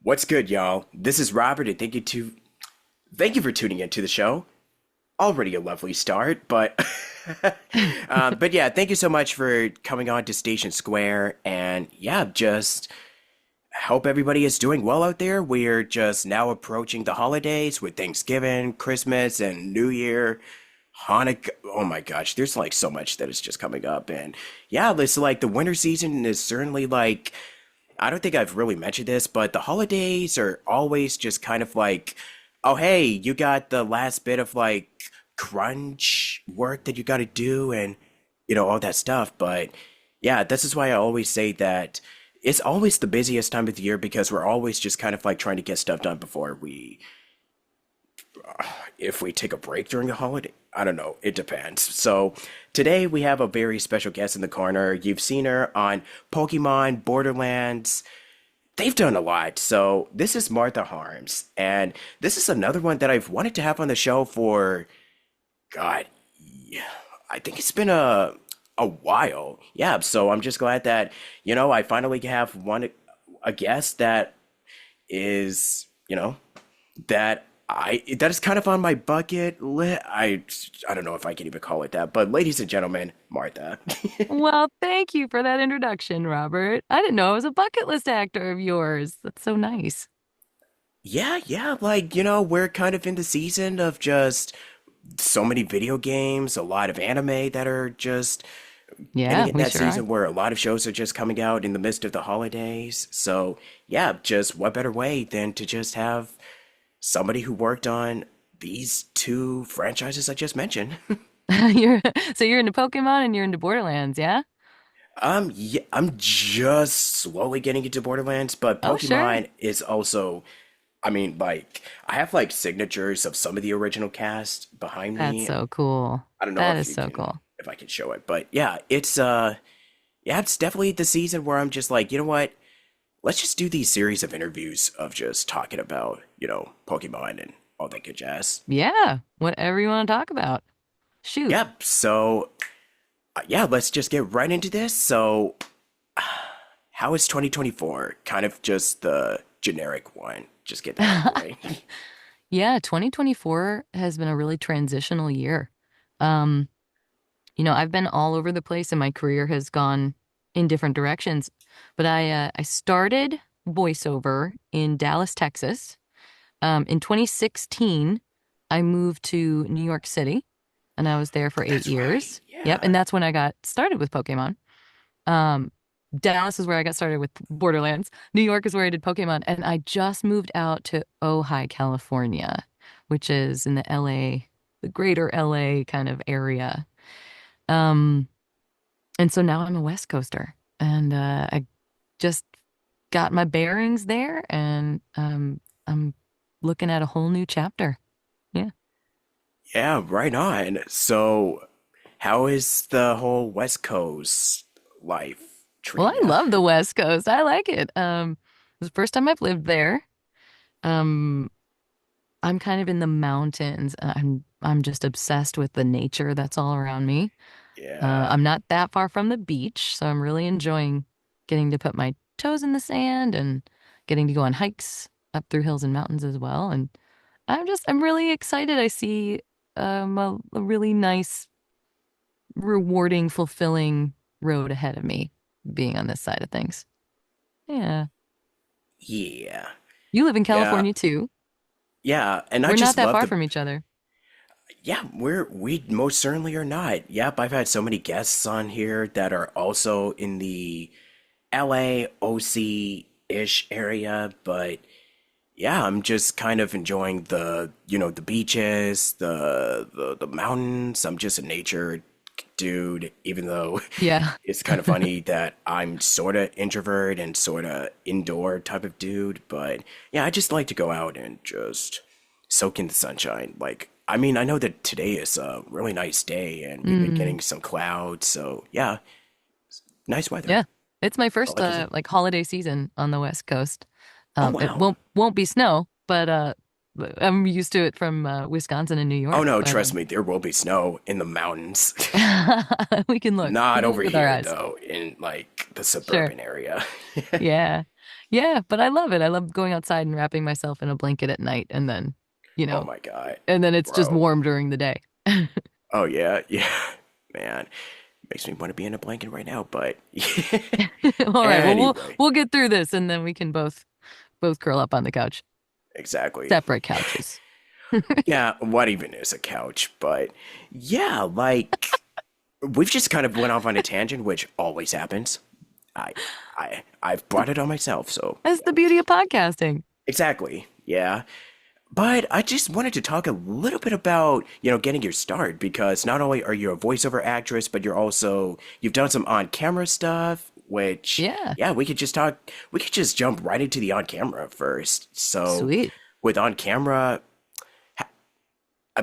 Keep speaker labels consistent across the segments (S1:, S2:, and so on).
S1: What's good, y'all? This is Robert, and thank you for tuning into the show. Already a lovely start, but but yeah, thank you so much for coming on to Station Square, and yeah, just hope everybody is doing well out there. We're just now approaching the holidays with Thanksgiving, Christmas, and New Year. Hanukkah. Oh my gosh, there's like so much that is just coming up, and yeah, this like the winter season is certainly like I don't think I've really mentioned this, but the holidays are always just kind of like, oh, hey, you got the last bit of like crunch work that you got to do and, all that stuff. But yeah, this is why I always say that it's always the busiest time of the year because we're always just kind of like trying to get stuff done before if we take a break during the holiday. I don't know. It depends. So today we have a very special guest in the corner. You've seen her on Pokemon, Borderlands. They've done a lot. So this is Martha Harms, and this is another one that I've wanted to have on the show for God. Yeah, I think it's been a while. Yeah. So I'm just glad that I finally have a guest that is that is kind of on my bucket list. I don't know if I can even call it that, but ladies and gentlemen, Martha.
S2: Well, thank you for that introduction, Robert. I didn't know I was a bucket list actor of yours. That's so nice.
S1: Yeah, yeah, like we're kind of in the season of just so many video games, a lot of anime that are just getting
S2: Yeah,
S1: in
S2: we
S1: that
S2: sure are.
S1: season where a lot of shows are just coming out in the midst of the holidays. So, yeah, just what better way than to just have somebody who worked on these two franchises I just mentioned.
S2: You're you're into Pokemon and you're into Borderlands, yeah?
S1: Yeah, I'm just slowly getting into Borderlands, but
S2: Oh, sure.
S1: Pokemon is also, I mean, like, I have like signatures of some of the original cast behind
S2: That's
S1: me.
S2: so cool.
S1: I don't know
S2: That is so cool.
S1: if I can show it, but yeah, yeah, it's definitely the season where I'm just like, you know what? Let's just do these series of interviews of just talking about, Pokemon and all that good jazz.
S2: Yeah, whatever you want to talk about. Shoot.
S1: Yep. So, yeah, let's just get right into this. So, how is 2024? Kind of just the generic one. Just get that out of the way.
S2: Yeah, 2024 has been a really transitional year. Um, I've been all over the place and my career has gone in different directions. But I started voiceover in Dallas, Texas. In 2016, I moved to New York City and I was there for eight
S1: That's right.
S2: years. Yep,
S1: Yeah.
S2: and that's when I got started with Pokemon. Um, Dallas is where I got started with Borderlands. New York is where I did Pokemon, and I just moved out to Ojai, California, which is in the LA, the greater LA kind of area. Um, and so now I'm a West Coaster, and I just got my bearings there, and I'm looking at a whole new chapter. Yeah.
S1: Yeah, right on. So, how is the whole West Coast life
S2: Well,
S1: treating
S2: I
S1: you?
S2: love the West Coast. I like it. It's the first time I've lived there. Um, I'm kind of in the mountains. I'm just obsessed with the nature that's all around me.
S1: Yeah.
S2: I'm not that far from the beach, so I'm really enjoying getting to put my toes in the sand and getting to go on hikes up through hills and mountains as well. And I'm really excited. I see a really nice, rewarding, fulfilling road ahead of me being on this side of things. Yeah.
S1: Yeah.
S2: You live in
S1: Yeah.
S2: California too.
S1: Yeah, and I
S2: We're not
S1: just
S2: that
S1: love
S2: far
S1: the
S2: from each other.
S1: yeah, we most certainly are not. Yep, I've had so many guests on here that are also in the LA OC-ish area, but yeah, I'm just kind of enjoying the beaches, the mountains. I'm just a nature dude, even though
S2: Yeah.
S1: it's kind of funny that I'm sort of introvert and sort of indoor type of dude, but yeah, I just like to go out and just soak in the sunshine. Like, I mean, I know that today is a really nice day and we've been
S2: Mm,
S1: getting some clouds, so yeah, nice weather.
S2: yeah. It's my
S1: All
S2: first
S1: I can say.
S2: like holiday season on the West Coast.
S1: Oh
S2: It
S1: wow.
S2: won't be snow, but I'm used to it from Wisconsin and New
S1: Oh
S2: York.
S1: no,
S2: But
S1: trust me, there will be snow in the mountains.
S2: we can look. We
S1: Not
S2: can look
S1: over
S2: with our
S1: here
S2: eyes.
S1: though, in like the
S2: Sure.
S1: suburban area.
S2: Yeah. Yeah, but I love it. I love going outside and wrapping myself in a blanket at night and then, you
S1: Oh
S2: know,
S1: my God,
S2: and then it's just
S1: bro.
S2: warm during the day.
S1: Oh yeah, yeah, man. Makes me want to be in a blanket right now, but
S2: All right. Well, we'll
S1: anyway,
S2: we'll get through this and then we can both curl up on the couch.
S1: exactly.
S2: Separate couches.
S1: Yeah, what even is a couch? But yeah, like we've just kind of went off on a tangent, which always happens. I I've brought it on myself, so
S2: That's the beauty of podcasting.
S1: exactly. Yeah. But I just wanted to talk a little bit about, getting your start because not only are you a voiceover actress, but you've done some on-camera stuff, which,
S2: Yeah.
S1: yeah, we could just jump right into the on-camera first. So,
S2: Sweet.
S1: with on-camera,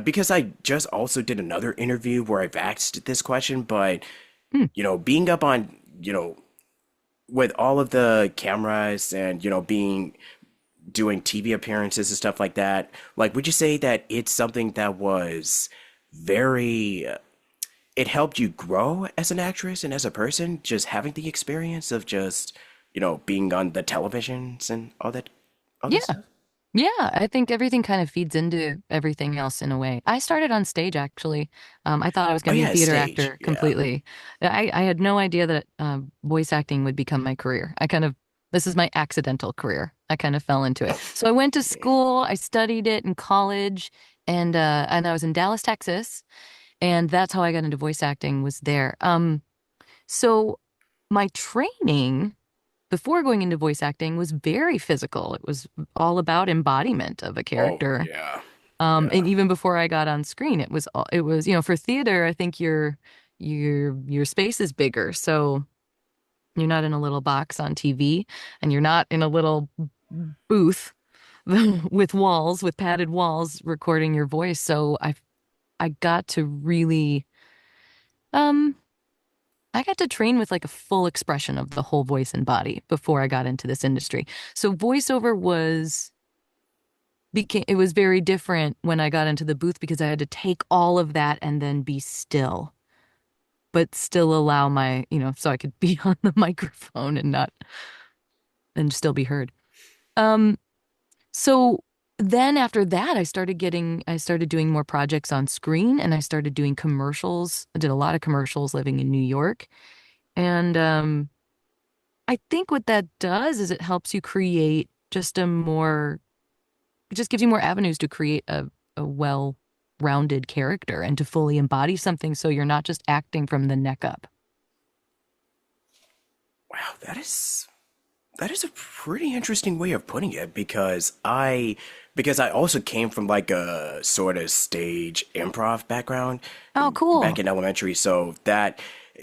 S1: because I just also did another interview where I've asked this question, but,
S2: Hmm.
S1: being up on, with all of the cameras and, being doing TV appearances and stuff like that, like, would you say that it's something that was very, it helped you grow as an actress and as a person, just having the experience of just, being on the televisions and all that
S2: Yeah.
S1: stuff?
S2: Yeah, I think everything kind of feeds into everything else in a way. I started on stage actually. I thought I was
S1: Oh
S2: going to be a
S1: yeah,
S2: theater
S1: stage.
S2: actor
S1: Yeah.
S2: completely. I had no idea that voice acting would become my career. This is my accidental career. I kind of fell into it. So I went to
S1: Man.
S2: school, I studied it in college, and I was in Dallas, Texas, and that's how I got into voice acting was there. So my training before going into voice acting was very physical. It was all about embodiment of a
S1: Oh
S2: character.
S1: yeah.
S2: And
S1: Yeah.
S2: even before I got on screen, it was, for theater, I think your space is bigger. So you're not in a little box on TV and you're not in a little booth with padded walls recording your voice. So I got to really um I got to train with like a full expression of the whole voice and body before I got into this industry. So voiceover it was very different when I got into the booth because I had to take all of that and then be still, but still allow so I could be on the microphone and still be heard. Um, so then after that, I started doing more projects on screen and I started doing commercials. I did a lot of commercials living in New York. And I think what that does is it helps you create it just gives you more avenues to create a well-rounded character and to fully embody something so you're not just acting from the neck up.
S1: Wow, that is a pretty interesting way of putting it because I also came from like a sort of stage improv background
S2: Oh,
S1: back
S2: cool.
S1: in elementary, so that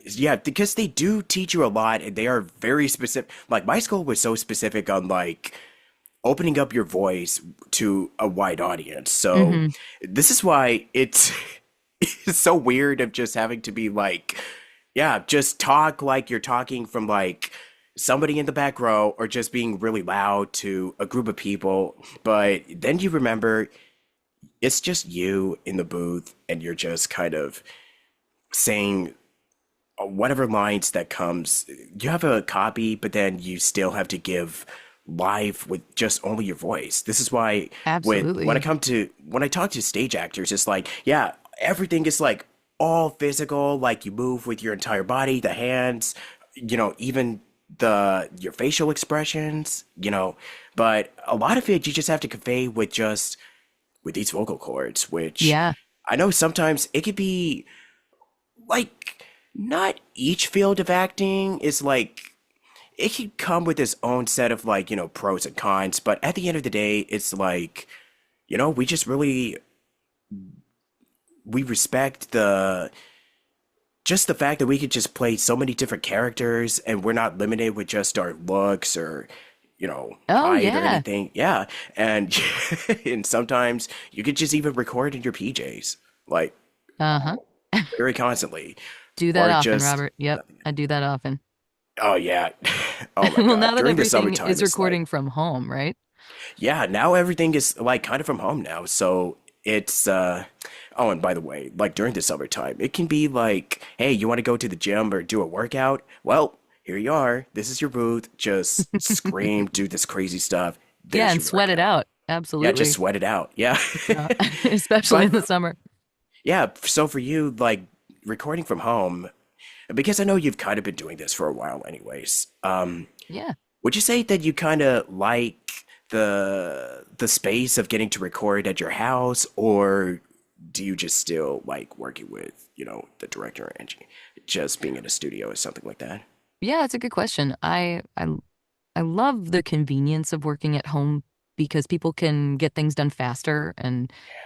S1: yeah, because they do teach you a lot and they are very specific. Like my school was so specific on like opening up your voice to a wide audience. So
S2: Hmm.
S1: this is why it's it's so weird of just having to be like, yeah, just talk like you're talking from like somebody in the back row or just being really loud to a group of people. But then you remember it's just you in the booth and you're just kind of saying whatever lines that comes. You have a copy, but then you still have to give live with just only your voice. This is why
S2: Absolutely.
S1: when I talk to stage actors, it's like, yeah, everything is like all physical, like you move with your entire body, the hands, even the your facial expressions, but a lot of it you just have to convey with these vocal cords, which
S2: Yeah.
S1: I know sometimes it could be like not each field of acting is like it can come with its own set of like pros and cons, but at the end of the day it's like we just really we respect the fact that we could just play so many different characters and we're not limited with just our looks or
S2: Oh,
S1: height or
S2: yeah.
S1: anything. Yeah, and and sometimes you could just even record in your PJs like
S2: Uh-huh.
S1: very constantly
S2: Do that
S1: or
S2: often,
S1: just
S2: Robert. Yep. I do that often.
S1: oh yeah. Oh my
S2: Well,
S1: God,
S2: now that
S1: during the
S2: everything
S1: summertime
S2: is
S1: it's like
S2: recording from home, right?
S1: yeah, now everything is like kind of from home now. So it's oh, and by the way, like during the summertime, it can be like, hey, you want to go to the gym or do a workout? Well, here you are. This is your booth. Just scream, do this crazy stuff.
S2: Yeah,
S1: There's
S2: and
S1: your
S2: sweat it
S1: workout.
S2: out.
S1: Yeah, just
S2: Absolutely.
S1: sweat it out. Yeah.
S2: Yeah. Especially in
S1: But
S2: the summer.
S1: yeah, so for you, like recording from home, because I know you've kind of been doing this for a while anyways.
S2: Yeah.
S1: Would you say that you kind of like the space of getting to record at your house, or do you just still like working with, the director and just being in a studio or something like that?
S2: Yeah, it's a good question. I love the convenience of working at home because people can get things done faster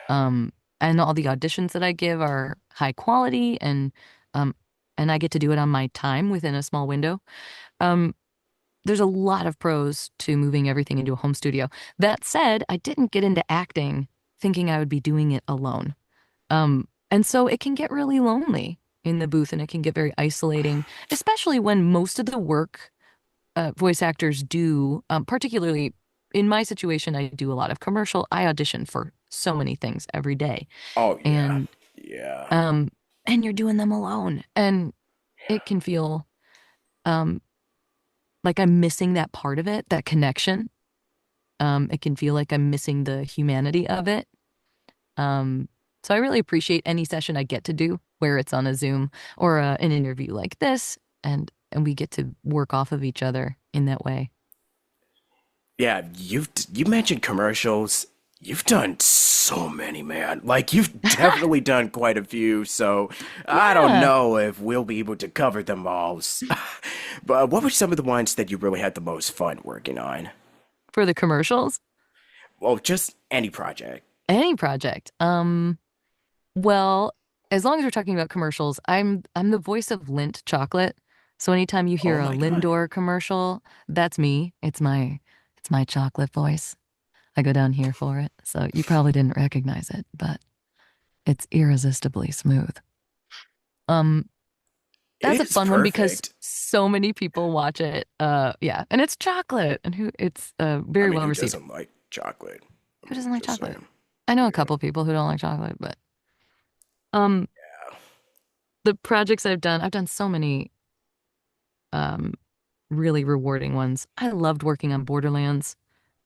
S2: um and all the auditions that I give are high quality um and I get to do it on my time within a small window. Um there's a lot of pros to moving everything into a home studio. That said, I didn't get into acting thinking I would be doing it alone. And so it can get really lonely in the booth and it can get very isolating, especially when most of the work voice actors do, particularly in my situation, I do a lot of commercial. I audition for so many things every day,
S1: Oh yeah.
S2: and
S1: Yeah.
S2: um, and you're doing them alone, and it can feel um like I'm missing that part of it, that connection. It can feel like I'm missing the humanity of it. Um, so I really appreciate any session I get to do where it's on a Zoom or an interview like this, and we get to work off of each other in that way.
S1: Yeah, you mentioned commercials. You've done so many, man. Like you've definitely done quite a few, so I don't
S2: Yeah.
S1: know if we'll be able to cover them all. But what were some of the ones that you really had the most fun working on?
S2: For the commercials,
S1: Well, just any project.
S2: any project. Well, as long as we're talking about commercials, I'm the voice of Lindt chocolate. So anytime you
S1: Oh
S2: hear a
S1: my God.
S2: Lindor commercial, that's me. It's my chocolate voice. I go down here for it. So you probably didn't recognize it, but it's irresistibly smooth. Um,
S1: It
S2: that's a
S1: is
S2: fun one because
S1: perfect.
S2: so many people watch it. Yeah, and it's chocolate and who it's
S1: I
S2: very
S1: mean,
S2: well
S1: who
S2: received.
S1: doesn't like chocolate?
S2: Who doesn't like
S1: Just
S2: chocolate?
S1: saying.
S2: I know a
S1: Yeah.
S2: couple people who don't like chocolate, but um the projects I've done so many um really rewarding ones. I loved working on Borderlands.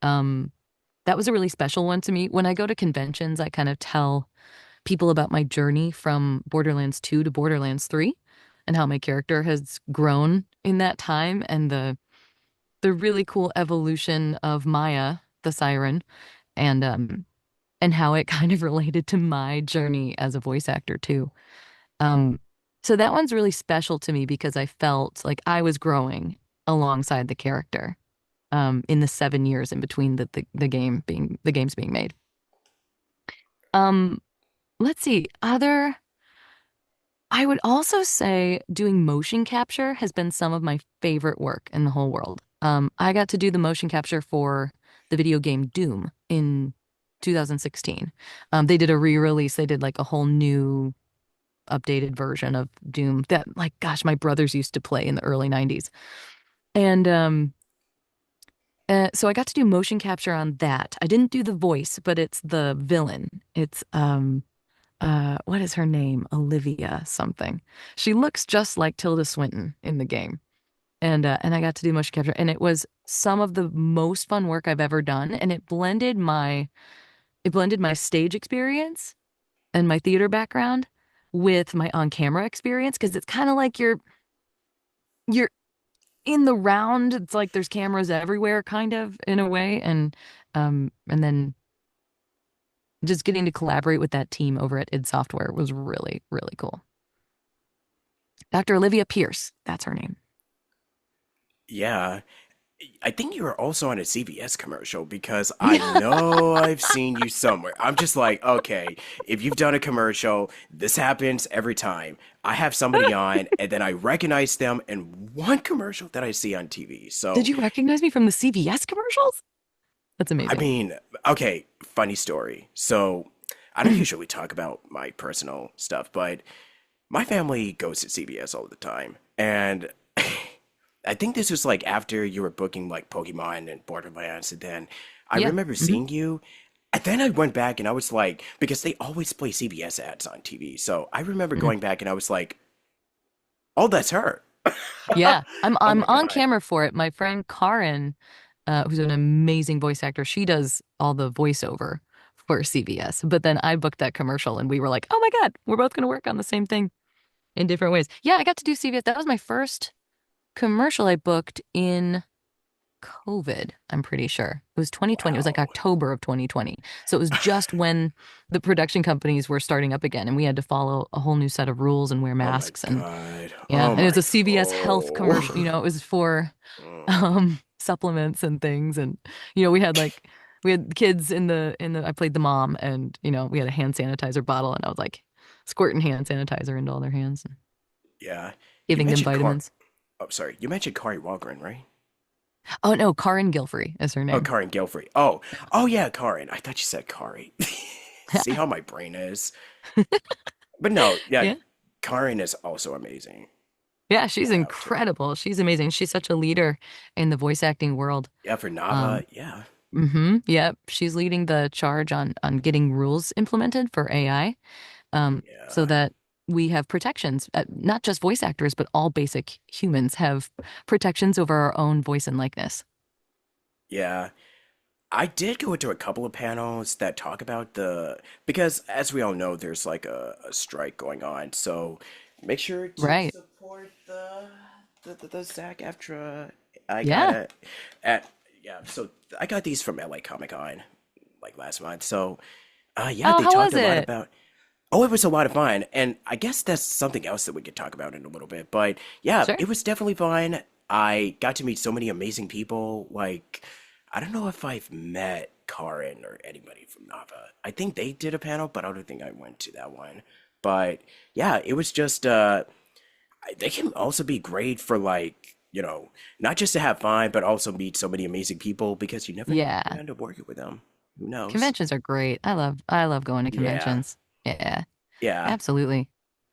S2: Um that was a really special one to me. When I go to conventions, I kind of tell people about my journey from Borderlands 2 to Borderlands 3 and how my character has grown in that time and the really cool evolution of Maya, the siren, and how it kind of related to my journey as a voice actor too. Um, so that one's really special to me because I felt like I was growing alongside the character in the 7 years in between the games being made. Um, let's see, other I would also say doing motion capture has been some of my favorite work in the whole world. I got to do the motion capture for the video game Doom in 2016. They did a re-release. They did like a whole new updated version of Doom that, like, gosh, my brothers used to play in the early 90s. And so I got to do motion capture on that. I didn't do the voice, but it's the villain. It's what is her name? Olivia something. She looks just like Tilda Swinton in the game. And I got to do motion capture and it was some of the most fun work I've ever done and it blended my stage experience and my theater background with my on-camera experience because it's kind of like you're in the round. It's like there's cameras everywhere kind of in a way and then just getting to collaborate with that team over at id Software was really, really cool. Dr. Olivia Pierce, that's her name.
S1: Yeah. I think you were also on a CVS commercial because I
S2: Yeah.
S1: know I've seen you somewhere. I'm just like, okay, if you've done a commercial, this happens every time. I have somebody on and then I recognize them in one commercial that I see on TV.
S2: Did
S1: So,
S2: you recognize me from the CVS commercials? That's
S1: I
S2: amazing.
S1: mean, okay, funny story. So, I don't usually talk about my personal stuff, but my family goes to CVS all the time. And I think this was like after you were booking like Pokemon and Borderlands, and then I
S2: Yeah.
S1: remember
S2: Hmm.
S1: seeing you. And then I went back and I was like, because they always play CVS ads on TV. So I remember
S2: Hmm.
S1: going back and I was like, oh, that's her.
S2: Yeah,
S1: Oh
S2: I'm
S1: my
S2: on
S1: God.
S2: camera for it. My friend Karin, who's an amazing voice actor, she does all the voiceover for CBS. But then I booked that commercial, and we were like, "Oh my God, we're both going to work on the same thing in different ways." Yeah, I got to do CBS. That was my first commercial I booked in COVID, I'm pretty sure. It was 2020. It was like
S1: Wow.
S2: October of 2020. So it was just when the production companies were starting up again, and we had to follow a whole new set of rules and wear
S1: Oh my
S2: masks. And
S1: God.
S2: yeah,
S1: Oh
S2: and it was
S1: my.
S2: a CVS health commercial.
S1: Oh.
S2: It was for
S1: Mm.
S2: supplements and things. And we had we had kids in the I played the mom, and we had a hand sanitizer bottle, and I was like squirting hand sanitizer into all their hands and
S1: Yeah. You
S2: giving them
S1: mentioned Car.
S2: vitamins.
S1: Oh, sorry. You mentioned Kari Walgren, right?
S2: Oh no, Karin Gilfrey is her
S1: Oh,
S2: name.
S1: Karin Gilfrey. Oh, oh yeah, Karin. I thought you said Kari. See how my brain is. But no, yeah,
S2: Yeah.
S1: Karin is also amazing.
S2: Yeah, she's
S1: Shout out to her.
S2: incredible. She's amazing. She's such a leader in the voice acting world.
S1: Yeah, for Nava.
S2: Um,
S1: Yeah.
S2: yep, she's leading the charge on getting rules implemented for AI, so
S1: Yeah.
S2: that we have protections. Not just voice actors, but all basic humans have protections over our own voice and likeness.
S1: Yeah. I did go into a couple of panels that talk about because as we all know, there's like a strike going on. So make sure to
S2: Right.
S1: support the SAG-AFTRA. I got
S2: Yeah.
S1: it at yeah. So I got these from LA Comic Con like last month. So yeah,
S2: Oh,
S1: they
S2: how
S1: talked
S2: was
S1: a lot
S2: it?
S1: about. Oh, it was a lot of fun, and I guess that's something else that we could talk about in a little bit. But yeah,
S2: Sure.
S1: it was definitely fun. I got to meet so many amazing people. Like, I don't know if I've met Karin or anybody from Nava. I think they did a panel, but I don't think I went to that one. But yeah, it was just they can also be great for like, not just to have fun, but also meet so many amazing people because you never know if you
S2: Yeah.
S1: end up working with them. Who knows?
S2: Conventions are great. I love going to
S1: Yeah.
S2: conventions. Yeah,
S1: Yeah.
S2: absolutely.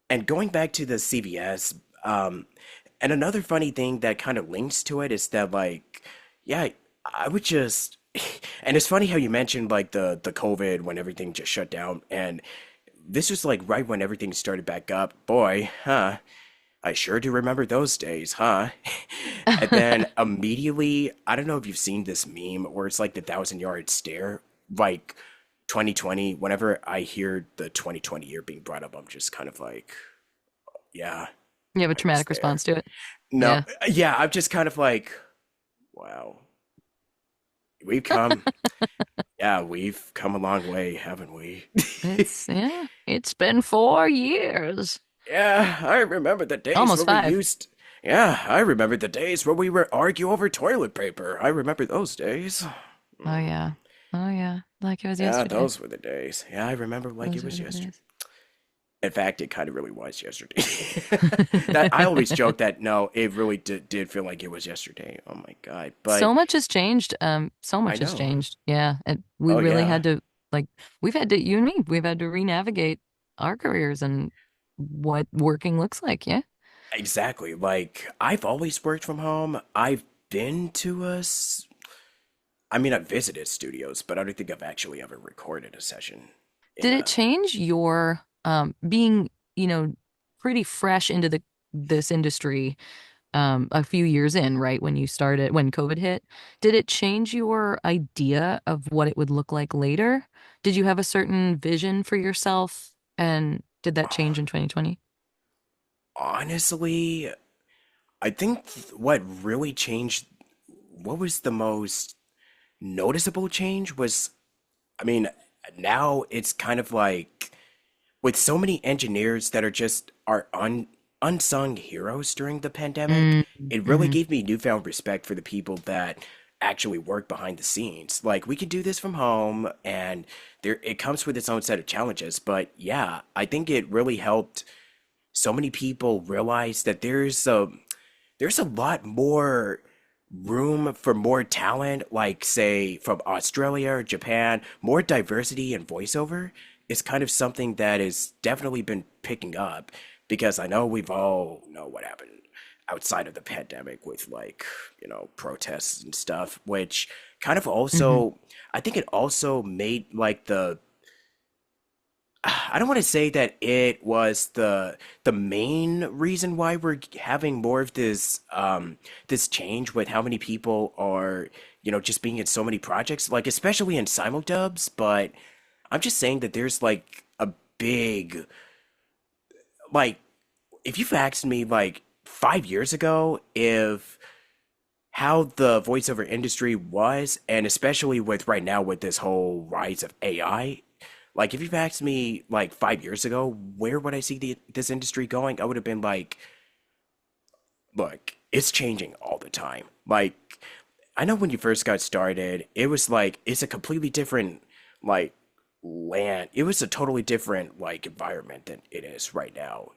S1: And going back to the CVS, and another funny thing that kind of links to it is that like, yeah, I would just, and it's funny how you mentioned like the COVID when everything just shut down, and this was like right when everything started back up. Boy, huh? I sure do remember those days, huh? And then immediately, I don't know if you've seen this meme where it's like the thousand-yard stare, like 2020. Whenever I hear the 2020 year being brought up, I'm just kind of like, yeah,
S2: You have a
S1: I was
S2: traumatic
S1: there.
S2: response to it.
S1: No,
S2: Yeah.
S1: yeah, I'm just kind of like, wow, we've come, yeah, we've come a long way, haven't we?
S2: It's been 4 years.
S1: Yeah, I remember the days
S2: Almost
S1: where we
S2: 5.
S1: used. Yeah, I remember the days where we would argue over toilet paper. I remember those days.
S2: Oh
S1: Mm,
S2: yeah. Oh yeah. Like it was
S1: yeah,
S2: yesterday.
S1: those were the days. Yeah, I remember like it
S2: Those
S1: was
S2: were the
S1: yesterday.
S2: days.
S1: In fact, it kind of really was yesterday. That I always joke that no, it really did feel like it was yesterday. Oh my God. But
S2: So much has changed. So
S1: I
S2: much has
S1: know.
S2: changed. Yeah. And we
S1: Oh
S2: really
S1: yeah.
S2: had to like we've had to you and me, we've had to re-navigate our careers and what working looks like. Yeah.
S1: Exactly. Like I've always worked from home. I've been to I mean, I've visited studios, but I don't think I've actually ever recorded a session in
S2: Did it
S1: a.
S2: change your being, pretty fresh into this industry a few years in, right? When you started, when COVID hit, did it change your idea of what it would look like later? Did you have a certain vision for yourself? And did that change in 2020?
S1: Honestly, I think what really changed, what was the most noticeable change was, I mean, now it's kind of like with so many engineers that are just are unsung heroes during the pandemic, it really
S2: Mm-hmm.
S1: gave me newfound respect for the people that actually work behind the scenes. Like we can do this from home and there it comes with its own set of challenges, but yeah, I think it really helped so many people realize that there's a lot more room for more talent, like say from Australia or Japan, more diversity in voiceover is kind of something that has definitely been picking up because I know we've all know what happened outside of the pandemic with like, protests and stuff, which kind of
S2: Mm-hmm.
S1: also I think it also made like I don't want to say that it was the main reason why we're having more of this change with how many people are, just being in so many projects, like especially in simuldubs, but I'm just saying that there's like a big, like, if you've asked me like 5 years ago if how the voiceover industry was, and especially with right now with this whole rise of AI, like if you've asked me like 5 years ago, where would I see this industry going? I would have been like, look, it's changing all the time. Like, I know when you first got started, it was like it's a completely different like land. It was a totally different like environment than it is right now.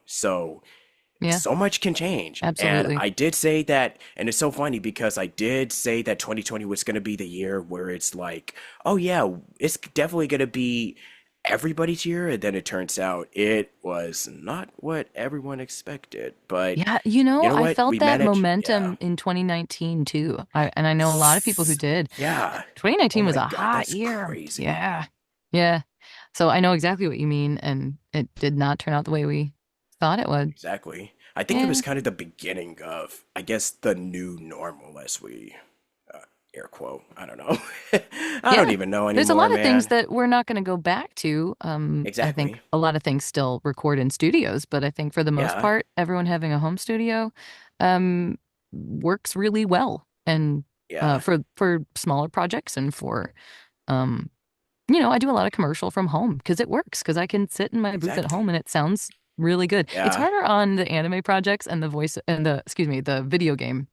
S2: Yeah,
S1: So much can change. And
S2: absolutely.
S1: I did say that, and it's so funny because I did say that 2020 was going to be the year where it's like, oh yeah, it's definitely going to be everybody's year. And then it turns out it was not what everyone expected. But
S2: Yeah,
S1: you know
S2: I
S1: what?
S2: felt
S1: We
S2: that
S1: managed. Yeah.
S2: momentum in 2019 too. And I know a lot of people who did.
S1: Yeah. Oh
S2: 2019 was
S1: my
S2: a
S1: God,
S2: hot
S1: that's
S2: year.
S1: crazy.
S2: Yeah. Yeah. So I know exactly what you mean, and it did not turn out the way we thought it would.
S1: Exactly. I think it was
S2: Yeah.
S1: kind of the beginning of, I guess, the new normal, as we uh, air quote. I don't know. I don't
S2: Yeah.
S1: even know
S2: There's a
S1: anymore,
S2: lot of things
S1: man.
S2: that we're not going to go back to. I think
S1: Exactly.
S2: a lot of things still record in studios, but I think for the most
S1: Yeah.
S2: part, everyone having a home studio um, works really well. And
S1: Yeah.
S2: for smaller projects and for um, I do a lot of commercial from home because it works because I can sit in my booth at
S1: Exactly.
S2: home and it sounds really good. It's
S1: Yeah.
S2: harder on the anime projects and the video game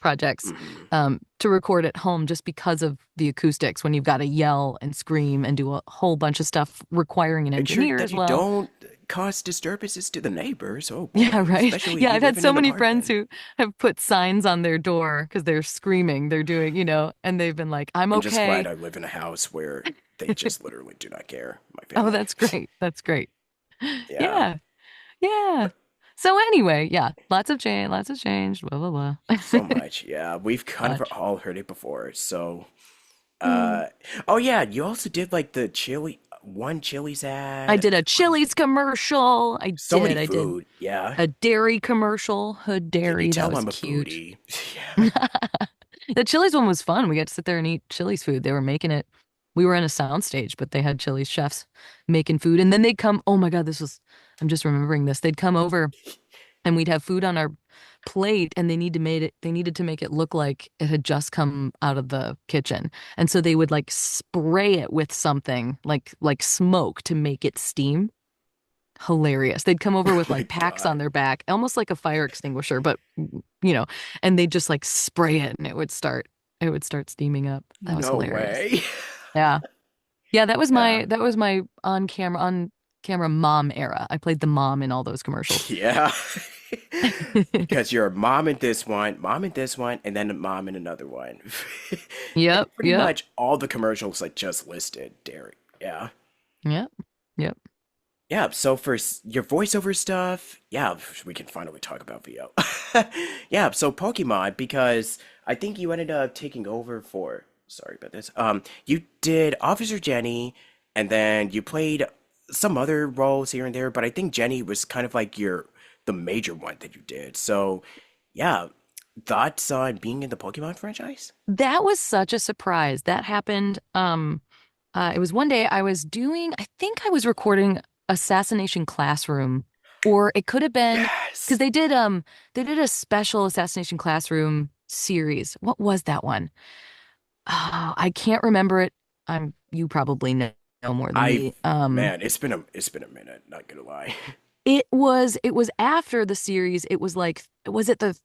S2: projects
S1: Hmm.
S2: to record at home just because of the acoustics when you've got to yell and scream and do a whole bunch of stuff requiring an
S1: Make sure
S2: engineer
S1: that
S2: as
S1: you
S2: well.
S1: don't cause disturbances to the neighbors. Oh
S2: Yeah,
S1: boy.
S2: right.
S1: Especially if
S2: Yeah,
S1: you
S2: I've
S1: live
S2: had
S1: in
S2: so
S1: an
S2: many friends
S1: apartment.
S2: who have put signs on their door because they're screaming, they're doing, and they've been like, I'm
S1: I'm just glad
S2: okay.
S1: I live in a house where they just literally do not care. My
S2: Oh,
S1: family.
S2: that's great. That's great.
S1: Yeah.
S2: Yeah. Yeah. So anyway, yeah, lots of change, blah blah blah.
S1: So much. Yeah. We've kind of
S2: Much.
S1: all heard it before. So.
S2: Mm.
S1: Oh yeah, you also did like the Chili's
S2: I
S1: ad.
S2: did a Chili's commercial.
S1: So many
S2: I did
S1: food. Yeah.
S2: a dairy commercial, Hood
S1: Can you
S2: Dairy. That
S1: tell
S2: was
S1: I'm a
S2: cute.
S1: foodie? Yeah.
S2: The Chili's one was fun. We got to sit there and eat Chili's food. They were making it. We were in a soundstage, but they had Chili's chefs making food. And then they'd come, oh my God, I'm just remembering this. They'd come over and we'd have food on our plate and they needed to make it look like it had just come out of the kitchen. And so they would like spray it with something like smoke to make it steam. Hilarious. They'd come over
S1: Oh
S2: with
S1: my
S2: like packs on
S1: God.
S2: their back, almost like a fire extinguisher, but you know, and they'd just like spray it and it would start steaming up. That was
S1: No
S2: hilarious.
S1: way.
S2: Yeah. Yeah,
S1: Yeah.
S2: that was my on camera mom era. I played the mom in all those commercials.
S1: Yeah. Because you're a mom in this one, and then a mom in another one.
S2: Yep,
S1: And pretty
S2: yep,
S1: much all the commercials like just listed Derek. Yeah.
S2: yep, yep.
S1: Yeah, so for your voiceover stuff, yeah, we can finally talk about VO. Yeah, so Pokemon, because I think you ended up taking over for, sorry about this. You did Officer Jenny, and then you played some other roles here and there, but I think Jenny was kind of like the major one that you did. So, yeah, thoughts on being in the Pokemon franchise?
S2: That was such a surprise. That happened. It was one day I think I was recording Assassination Classroom, or it could have been because
S1: Yes.
S2: they did a special Assassination Classroom series. What was that one? Oh, I can't remember it. You probably know more than
S1: I've
S2: me.
S1: Man, it's been a minute, not gonna lie.
S2: It was after the series. It was like was it the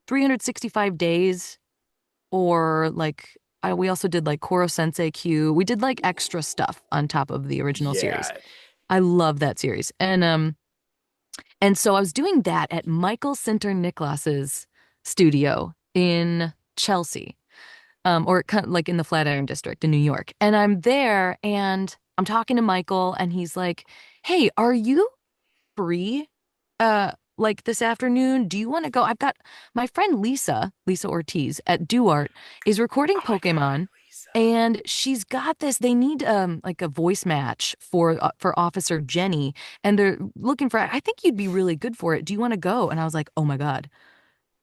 S2: 365 days or like we also did like Koro Sensei Q. We did like extra stuff on top of the original series.
S1: Yeah.
S2: I love that series. And so I was doing that at Michael Sinter Nicholas's studio in Chelsea. Or kind of like in the Flatiron District in New York. And I'm there and I'm talking to Michael and he's like, "Hey, are you free like this afternoon? Do you want to go? I've got my friend Lisa Ortiz at Duart is recording
S1: Oh my God,
S2: Pokemon.
S1: Lisa.
S2: And she's got this. They need like a voice match for Officer Jenny, and they're looking for. I think you'd be really good for it. Do you want to go? And I was like, oh my God,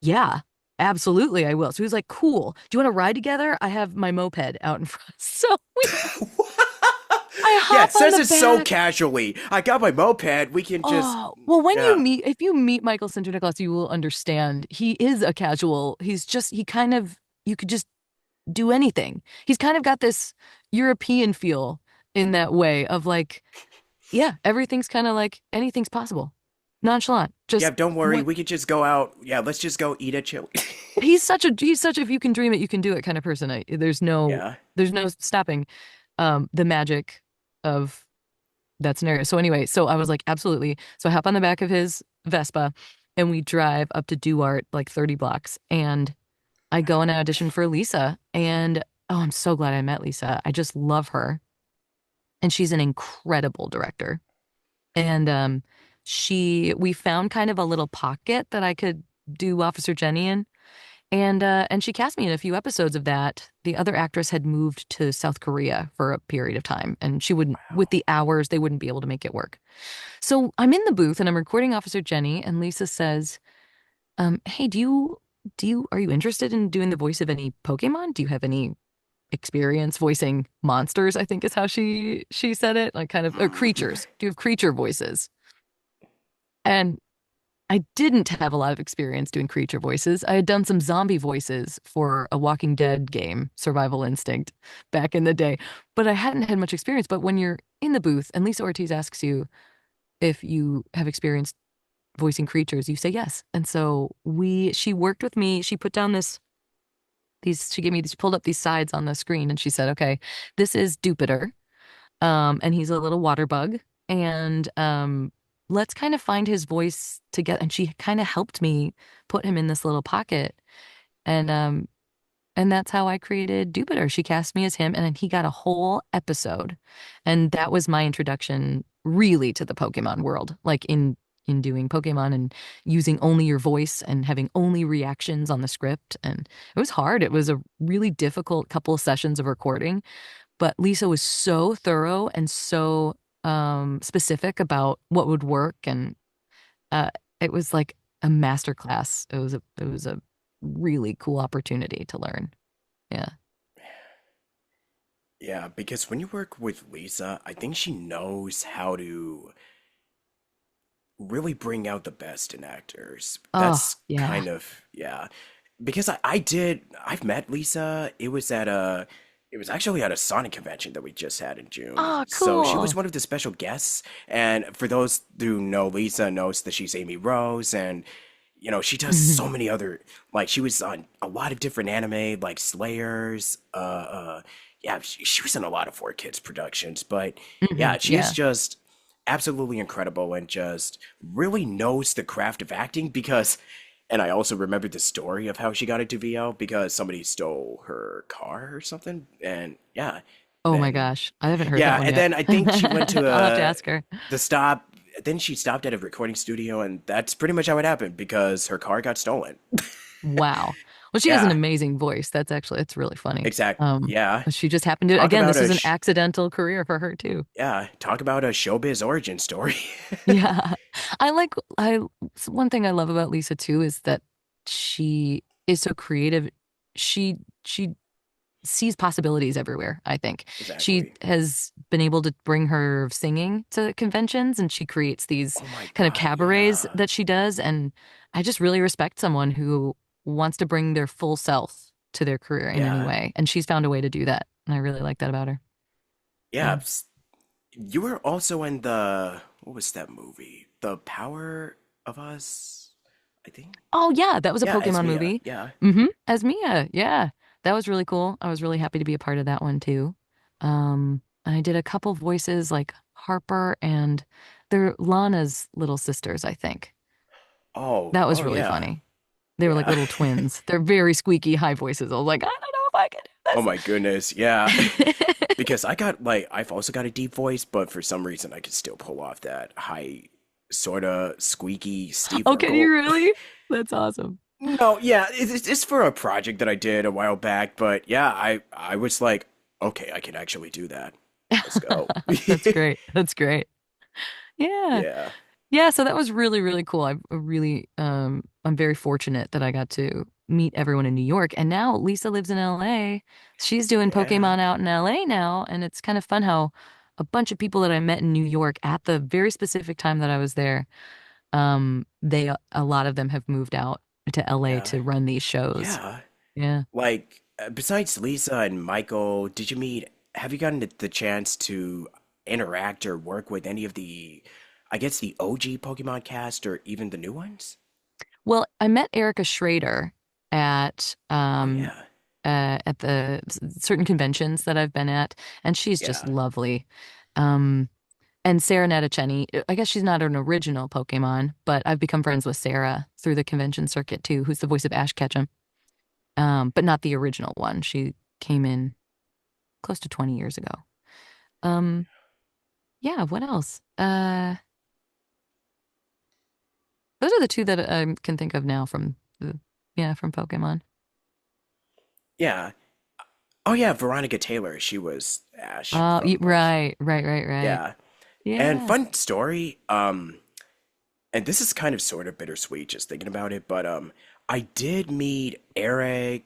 S2: yeah, absolutely, I will. So he was like, cool. Do you want to ride together? I have my moped out in front. So I
S1: Yeah,
S2: hop
S1: it
S2: on
S1: says
S2: the
S1: it so
S2: back.
S1: casually. I got my moped. We can just,
S2: Oh, well, when
S1: yeah.
S2: if you meet Michael Sinterniklaas, you will understand. He is a casual. He kind of, you could just do anything. He's kind of got this European feel in that way of like, yeah, everything's kind of like anything's possible. Nonchalant.
S1: Yeah,
S2: Just
S1: don't worry.
S2: what
S1: We could just go out. Yeah, let's just go eat at Chili.
S2: he's such if you can dream it, you can do it kind of person.
S1: Yeah.
S2: There's no stopping the magic of that scenario. So anyway, so I was like, absolutely. So I hop on the back of his Vespa and we drive up to Duart, like 30 blocks. And I go and audition for Lisa. And oh, I'm so glad I met Lisa. I just love her. And she's an incredible director. And we found kind of a little pocket that I could do Officer Jenny in. And she cast me in a few episodes of that. The other actress had moved to South Korea for a period of time, and she wouldn't, with
S1: Wow.
S2: the hours, they wouldn't be able to make it work. So I'm in the booth and I'm recording Officer Jenny, and Lisa says, "Hey, are you interested in doing the voice of any Pokemon? Do you have any experience voicing monsters?" I think is how she said it, like kind of or creatures. Do you have creature voices? And I didn't have a lot of experience doing creature voices. I had done some zombie voices for a Walking Dead game, Survival Instinct, back in the day, but I hadn't had much experience. But when you're in the booth and Lisa Ortiz asks you if you have experience voicing creatures, you say yes. And so she worked with me. She put down she pulled up these sides on the screen and she said, okay, this is Jupiter. And he's a little water bug. And let's kind of find his voice together. And she kind of helped me put him in this little pocket. And and that's how I created Jupiter. She cast me as him, and then he got a whole episode. And that was my introduction really to the Pokemon world, like in doing Pokemon and using only your voice and having only reactions on the script. And it was hard. It was a really difficult couple of sessions of recording. But Lisa was so thorough and so specific about what would work, and uh, it was like a master class. It was a really cool opportunity to learn. Yeah.
S1: Yeah, because when you work with Lisa, I think she knows how to really bring out the best in actors.
S2: Oh,
S1: That's
S2: yeah.
S1: kind of, yeah. Because I've met Lisa. It was actually at a Sonic convention that we just had in June.
S2: Oh,
S1: So she was
S2: cool.
S1: one of the special guests. And for those who know Lisa, knows that she's Amy Rose. And, she does so many other, like, she was on a lot of different anime, like Slayers. Yeah, she was in a lot of 4Kids productions. But yeah, she is
S2: Yeah.
S1: just absolutely incredible and just really knows the craft of acting because and I also remembered the story of how she got into VO because somebody stole her car or something. And yeah,
S2: Oh my
S1: then
S2: gosh. I haven't heard that
S1: yeah,
S2: one
S1: and
S2: yet.
S1: then I think she went to
S2: I'll have to ask her.
S1: the stop. Then she stopped at a recording studio, and that's pretty much how it happened because her car got stolen.
S2: Wow. Well, she has an
S1: Yeah,
S2: amazing voice. It's really funny.
S1: exact. Yeah,
S2: She just happened to,
S1: talk
S2: again,
S1: about
S2: this was an accidental career for her too.
S1: talk about a showbiz origin story.
S2: Yeah. One thing I love about Lisa too is that she is so creative. She sees possibilities everywhere, I think. She
S1: Exactly.
S2: has been able to bring her singing to conventions and she creates these
S1: Oh my
S2: kind of
S1: God,
S2: cabarets
S1: yeah.
S2: that she does. And I just really respect someone who wants to bring their full self to their career in any
S1: Yeah.
S2: way. And she's found a way to do that. And I really like that about her.
S1: Yeah.
S2: Yeah.
S1: You were also in what was that movie? The Power of Us, I think.
S2: Oh yeah, that was a
S1: Yeah,
S2: Pokemon
S1: Esmia.
S2: movie.
S1: Yeah.
S2: As Mia. Yeah. That was really cool. I was really happy to be a part of that one too. And I did a couple voices like Harper and they're Lana's little sisters, I think.
S1: Oh,
S2: That was
S1: oh
S2: really
S1: yeah.
S2: funny. They were like
S1: Yeah.
S2: little twins. They're very squeaky high voices. I was like, I don't know if I
S1: Oh my goodness. Yeah.
S2: can do this.
S1: Because I've also got a deep voice, but for some reason I can still pull off that high, sort of squeaky Steve
S2: Oh, can you
S1: Urkel.
S2: really? That's awesome.
S1: No, yeah, it's for a project that I did a while back, but yeah, I was like, okay, I can actually do that. Let's go.
S2: That's great. That's great. Yeah.
S1: Yeah.
S2: Yeah, so that was really, really cool. I'm very fortunate that I got to meet everyone in New York. And now Lisa lives in LA. She's doing
S1: Yeah.
S2: Pokemon out in LA now, and it's kind of fun how a bunch of people that I met in New York at the very specific time that I was there, a lot of them have moved out to LA
S1: Yeah.
S2: to run these shows.
S1: Yeah.
S2: Yeah.
S1: Like, besides Lisa and Michael, have you gotten the chance to interact or work with any of I guess, the OG Pokemon cast or even the new ones?
S2: Well, I met Erica Schrader at
S1: Oh,
S2: um
S1: yeah.
S2: at the certain conventions that I've been at, and she's just
S1: Yeah.
S2: lovely. Um, and Sarah Natacheni, I guess she's not an original Pokemon, but I've become friends with Sarah through the convention circuit too, who's the voice of Ash Ketchum. But not the original one. She came in close to 20 years ago. Um, yeah, what else? Those are the two that I can think of now from from Pokemon.
S1: Yeah. Oh, yeah, Veronica Taylor. She was Ash from, like,
S2: Right.
S1: yeah. And
S2: Yeah.
S1: fun story, and this is kind of sort of bittersweet just thinking about it, but I did meet Eric,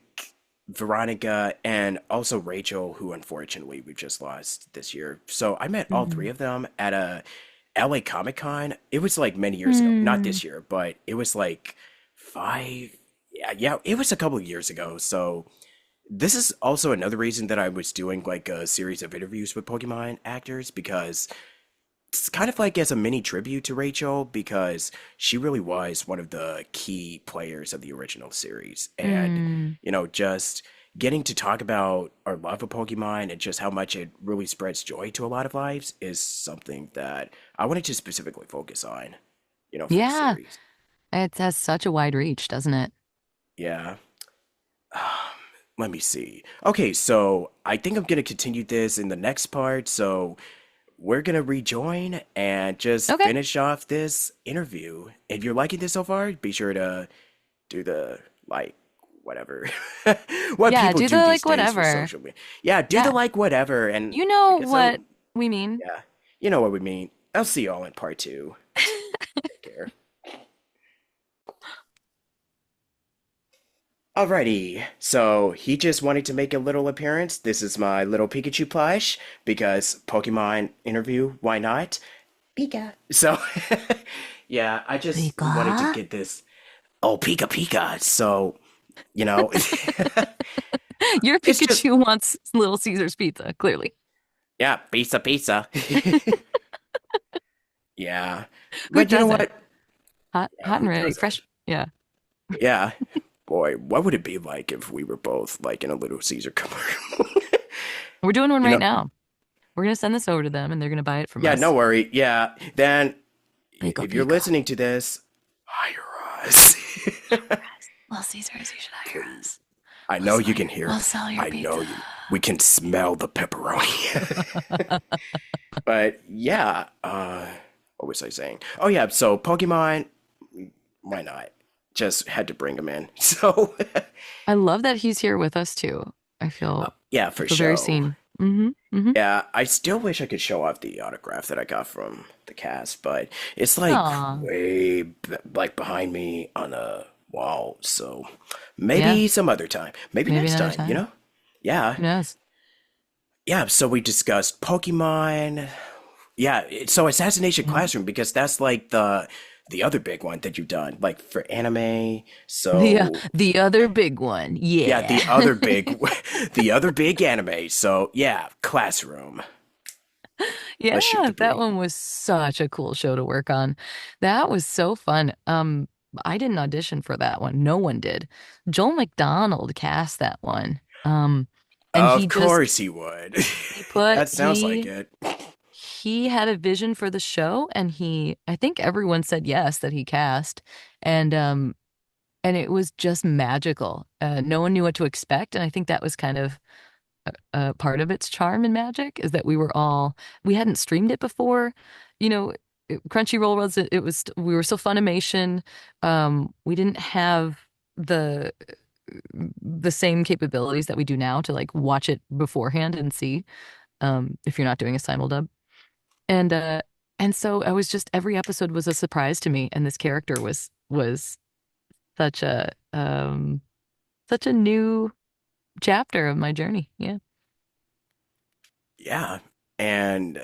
S1: Veronica, and also Rachel, who unfortunately we just lost this year. So I met all three
S2: Mm.
S1: of them at a LA Comic Con. It was like many years ago. Not
S2: Hmm.
S1: this year, but it was like yeah, it was a couple of years ago. So this is also another reason that I was doing like a series of interviews with Pokemon actors because it's kind of like as a mini tribute to Rachel because she really was one of the key players of the original series. And,
S2: Mm.
S1: just getting to talk about our love of Pokemon and just how much it really spreads joy to a lot of lives is something that I wanted to specifically focus on, for the
S2: Yeah.
S1: series.
S2: It has such a wide reach, doesn't it?
S1: Yeah. Let me see. Okay, so I think I'm going to continue this in the next part. So we're gonna rejoin and just
S2: Okay.
S1: finish off this interview. If you're liking this so far, be sure to do the like whatever what
S2: Yeah,
S1: people
S2: do
S1: do
S2: the
S1: these
S2: like
S1: days for
S2: whatever.
S1: social media. Yeah, do the
S2: Yeah.
S1: like whatever, and
S2: You
S1: I
S2: know
S1: guess I'll
S2: what we mean.
S1: yeah, you know what we mean. I'll see y'all in part two. Take care. Alrighty, so he just wanted to make a little appearance. This is my little Pikachu plush because Pokemon interview, why not? Pika. So, yeah, I just wanted to
S2: Pika?
S1: get this. Oh, Pika Pika. So, you know,
S2: Your
S1: it's just,
S2: Pikachu wants Little Caesar's pizza, clearly.
S1: yeah, pizza, pizza. Yeah.
S2: Who
S1: But you know
S2: doesn't?
S1: what? Yeah,
S2: Hot and
S1: who
S2: ready,
S1: doesn't?
S2: fresh. Yeah.
S1: Yeah. Boy, what would it be like if we were both like in a Little Caesar commercial?
S2: We're doing one
S1: You
S2: right
S1: know,
S2: now. We're gonna send this over to them and they're gonna buy it from
S1: yeah, no
S2: us.
S1: worry. Yeah, then
S2: Pika
S1: if you're
S2: Pika.
S1: listening to this, hire us.
S2: Little Caesars, you should hire
S1: Please.
S2: us.
S1: I know you can
S2: We'll
S1: hear.
S2: sell your
S1: I know
S2: pizza.
S1: you. We can smell the pepperoni. But yeah, what was I saying? Oh yeah, so Pokemon, why not? Just had to bring him in. So
S2: I love that he's here with us too. I feel
S1: yeah,
S2: I
S1: for
S2: feel very
S1: show.
S2: seen. Mm-hmm.
S1: Yeah, I still wish I could show off the autograph that I got from the cast, but it's like
S2: Aw.
S1: like behind me on a wall. So
S2: Yeah.
S1: maybe some other time. Maybe
S2: Maybe
S1: next
S2: another
S1: time,
S2: time.
S1: Yeah.
S2: Who knows?
S1: Yeah, so we discussed Pokemon. Yeah, so Assassination
S2: Yeah.
S1: Classroom because that's like the other big one that you've done, like for anime.
S2: The
S1: So
S2: the other big one.
S1: yeah,
S2: Yeah.
S1: the other big anime. So yeah, Classroom,
S2: Yeah,
S1: let's shoot the
S2: that
S1: breeze.
S2: one was such a cool show to work on. That was so fun. I didn't audition for that one. No one did. Joel McDonald cast that one. And
S1: Of course he would.
S2: he put
S1: That sounds like it.
S2: he had a vision for the show, and I think everyone said yes that he cast. And it was just magical. No one knew what to expect, and I think that was kind of part of its charm and magic is that we hadn't streamed it before. You know, Crunchyroll we were still Funimation. We didn't have the the same capabilities that we do now to like watch it beforehand and see if you're not doing a simuldub. And and so I was just every episode was a surprise to me, and this character was such a new chapter of my journey. Yeah.
S1: Yeah. And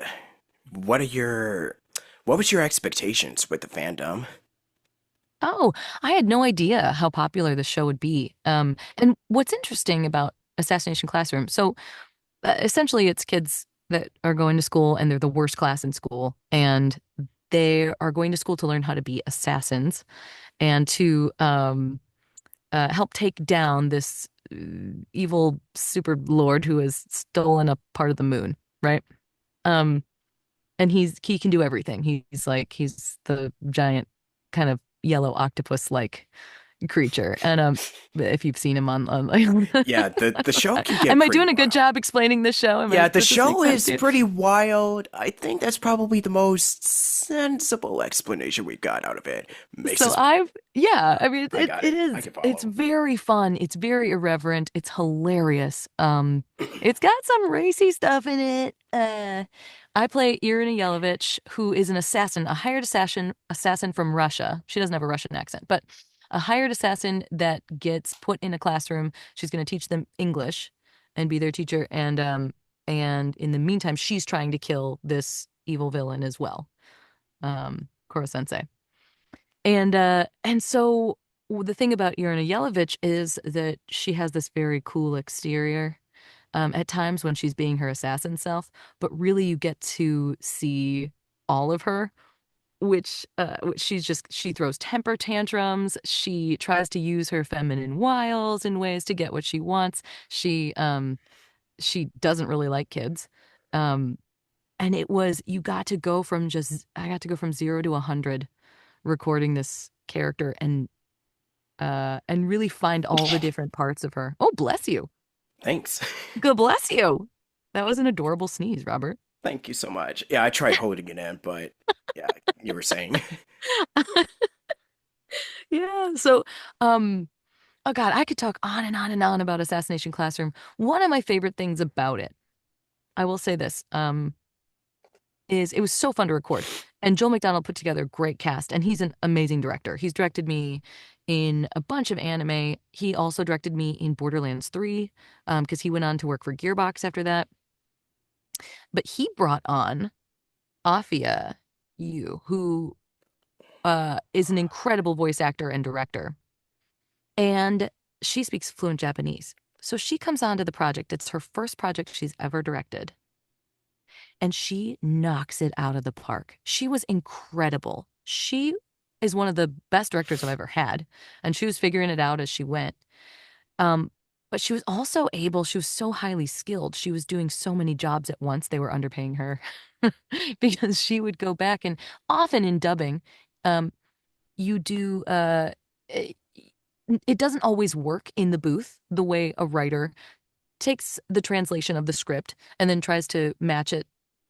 S1: what are your what was your expectations with the fandom?
S2: Oh, I had no idea how popular the show would be. And what's interesting about Assassination Classroom, so essentially it's kids that are going to school and they're the worst class in school, and they are going to school to learn how to be assassins and to help take down this evil super lord who has stolen a part of the moon, right? Um, and he can do everything. He's the giant kind of yellow octopus like creature. And if you've seen him on like
S1: Yeah, the show can get
S2: am I
S1: pretty
S2: doing a good
S1: wild.
S2: job explaining this show?
S1: Yeah, the
S2: Does this make
S1: show
S2: sense
S1: is
S2: to you?
S1: pretty wild. I think that's probably the most sensible explanation we got out of it. Makes
S2: So
S1: us
S2: yeah, I mean,
S1: I got
S2: it
S1: it. I
S2: is,
S1: can
S2: it's
S1: follow.
S2: very fun. It's very irreverent. It's hilarious. It's got some racy stuff in it. I play Irina Yelovich, who is an assassin, a hired assassin from Russia. She doesn't have a Russian accent, but a hired assassin that gets put in a classroom. She's going to teach them English and be their teacher. And in the meantime, she's trying to kill this evil villain as well, Koro Sensei. And so the thing about Irina Yelovich is that she has this very cool exterior at times when she's being her assassin self, but really you get to see all of her, which she throws temper tantrums. She tries to use her feminine wiles in ways to get what she wants. She doesn't really like kids. Um, and it was you got to go from just I got to go from 0 to 100 recording this character and really find all the different parts of her. Oh, bless you.
S1: Thanks.
S2: Good bless you. That was an adorable sneeze, Robert.
S1: Thank you so much. Yeah, I tried holding it in, but yeah, you were saying.
S2: Yeah. So, um, oh God, I could talk on and on and on about Assassination Classroom. One of my favorite things about it, I will say this, is it was so fun to record. And Joel McDonald put together a great cast, and he's an amazing director. He's directed me in a bunch of anime. He also directed me in Borderlands 3, because he went on to work for Gearbox after that. But he brought on Afia Yu, who is an incredible voice actor and director. And she speaks fluent Japanese. So she comes onto the project. It's her first project she's ever directed. And she knocks it out of the park. She was incredible. She is one of the best directors I've ever had, and she was figuring it out as she went. Um, but she was also able, she was so highly skilled. She was doing so many jobs at once. They were underpaying her because she would go back and often in dubbing, um, you do it, it doesn't always work in the booth the way a writer takes the translation of the script and then tries to match it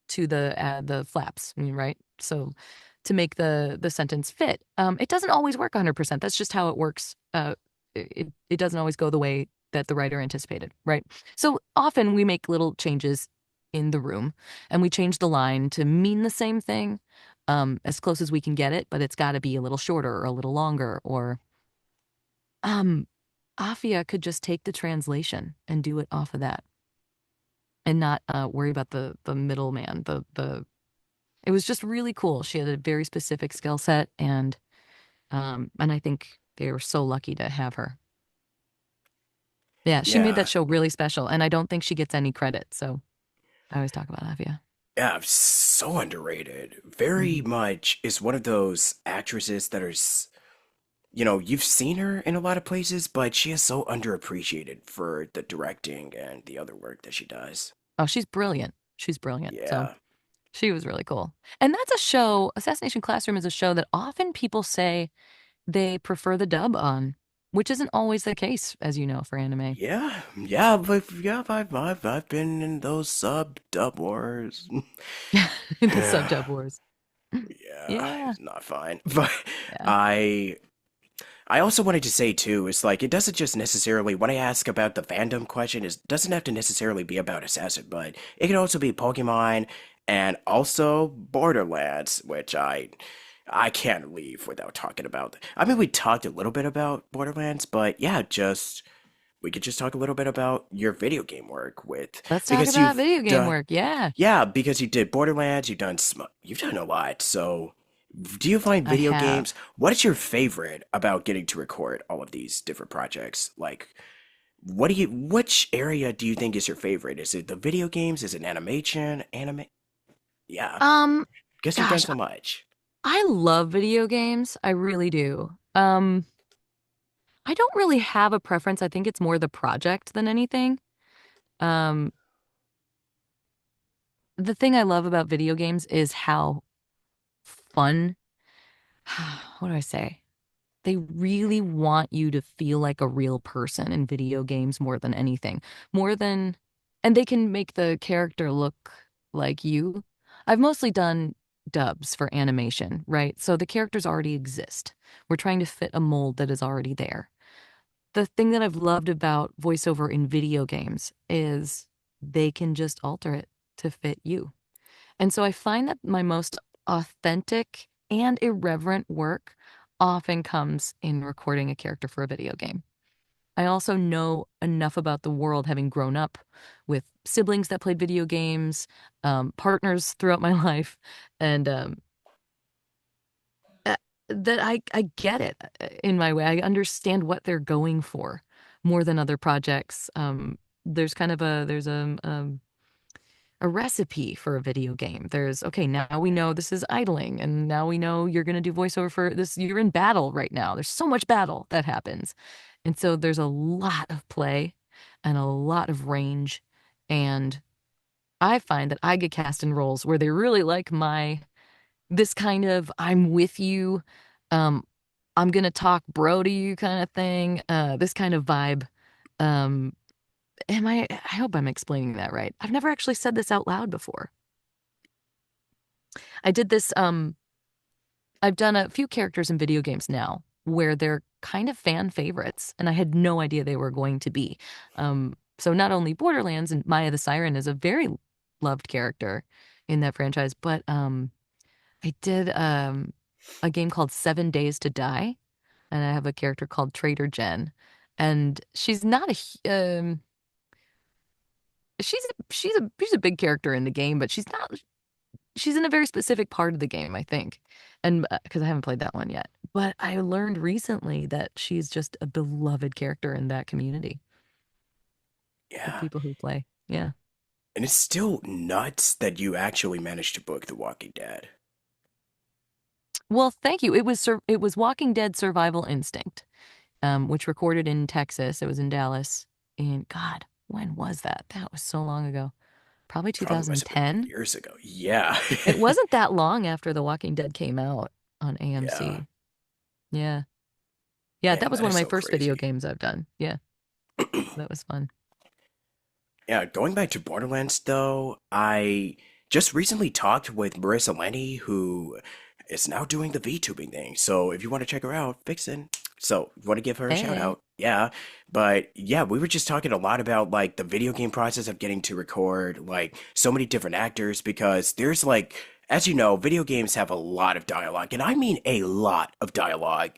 S2: to the flaps, right? So to make the sentence fit, it doesn't always work 100%. That's just how it works. It doesn't always go the way that the writer anticipated, right? So often we make little changes in the room and we change the line to mean the same thing, as close as we can get it, but it's got to be a little shorter or a little longer. Or um, Afia could just take the translation and do it off of that and not worry about the middleman. The It was just really cool. She had a very specific skill set, and I think they were so lucky to have her. Yeah, she made that
S1: Yeah.
S2: show really special, and I don't think she gets any credit. So I always talk about Afia.
S1: Yeah, so underrated. Very
S2: Mhm.
S1: much is one of those actresses that are, you've seen her in a lot of places, but she is so underappreciated for the directing and the other work that she does.
S2: Oh, she's brilliant. She's brilliant. So
S1: Yeah.
S2: she was really cool. And that's a show, Assassination Classroom is a show that often people say they prefer the dub on, which isn't always the case, as you know, for anime.
S1: Yeah, yeah, but yeah, I've been in those sub dub wars.
S2: The sub
S1: Yeah,
S2: dub wars.
S1: yeah,
S2: Yeah.
S1: it's not fine. But
S2: Yeah.
S1: I I also wanted to say too, it's like it doesn't just necessarily when I ask about the fandom question, it doesn't have to necessarily be about Assassin, but it can also be Pokemon and also Borderlands, which I can't leave without talking about. I mean, we talked a little bit about Borderlands, but yeah, just we could just talk a little bit about your video game work with
S2: Let's talk
S1: because
S2: about
S1: you've
S2: video game
S1: done
S2: work. Yeah,
S1: yeah, because you did Borderlands, you've done a lot. So, do you find
S2: I
S1: video
S2: have.
S1: games? What is your favorite about getting to record all of these different projects? Like, which area do you think is your favorite? Is it the video games? Is it animation? Anime? Yeah,
S2: Um,
S1: guess you've done
S2: gosh,
S1: so much.
S2: I love video games. I really do. I don't really have a preference. I think it's more the project than anything. Um, the thing I love about video games is how fun, what do I say? They really want you to feel like a real person in video games more than anything. More than, and they can make the character look like you. I've mostly done dubs for animation, right? So the characters already exist. We're trying to fit a mold that is already there. The thing that I've loved about voiceover in video games is they can just alter it to fit you. And so I find that my most authentic and irreverent work often comes in recording a character for a video game. I also know enough about the world, having grown up with siblings that played video games, partners throughout my life, and that I get it in my way. I understand what they're going for more than other projects. There's kind of a recipe for a video game. There's, okay, now we know this is idling, and now we know you're going to do voiceover for this. You're in battle right now. There's so much battle that happens. And so there's a lot of play and a lot of range. And I find that I get cast in roles where they really like this kind of I'm with you, um, I'm going to talk bro to you kind of thing, this kind of vibe. Um, I hope I'm explaining that right. I've never actually said this out loud before. I did this, I've done a few characters in video games now where they're kind of fan favorites, and I had no idea they were going to be. So not only Borderlands and Maya the Siren is a very loved character in that franchise, but I did a game called 7 Days to Die, and I have a character called Trader Jen, and she's not she's a big character in the game, but she's not. She's in a very specific part of the game, I think, and because I haven't played that one yet. But I learned recently that she's just a beloved character in that community of
S1: Yeah,
S2: people who play. Yeah.
S1: and it's still nuts that you actually managed to book The Walking Dead.
S2: Well, thank you. It was Walking Dead Survival Instinct, which recorded in Texas. It was in Dallas. And God, when was that? That was so long ago. Probably
S1: Probably must have been
S2: 2010.
S1: years ago. Yeah,
S2: It wasn't that long after The Walking Dead came out on
S1: yeah,
S2: AMC. Yeah. Yeah, that
S1: man,
S2: was
S1: that
S2: one of
S1: is
S2: my
S1: so
S2: first video
S1: crazy.
S2: games I've done. Yeah, that was fun.
S1: Yeah, going back to Borderlands though, I just recently talked with Marissa Lenny, who is now doing the VTubing thing. So if you want to check her out, Vixen. So want to give her a shout
S2: Hey.
S1: out. Yeah. But yeah, we were just talking a lot about like the video game process of getting to record like so many different actors because there's like, as you know, video games have a lot of dialogue, and I mean a lot of dialogue,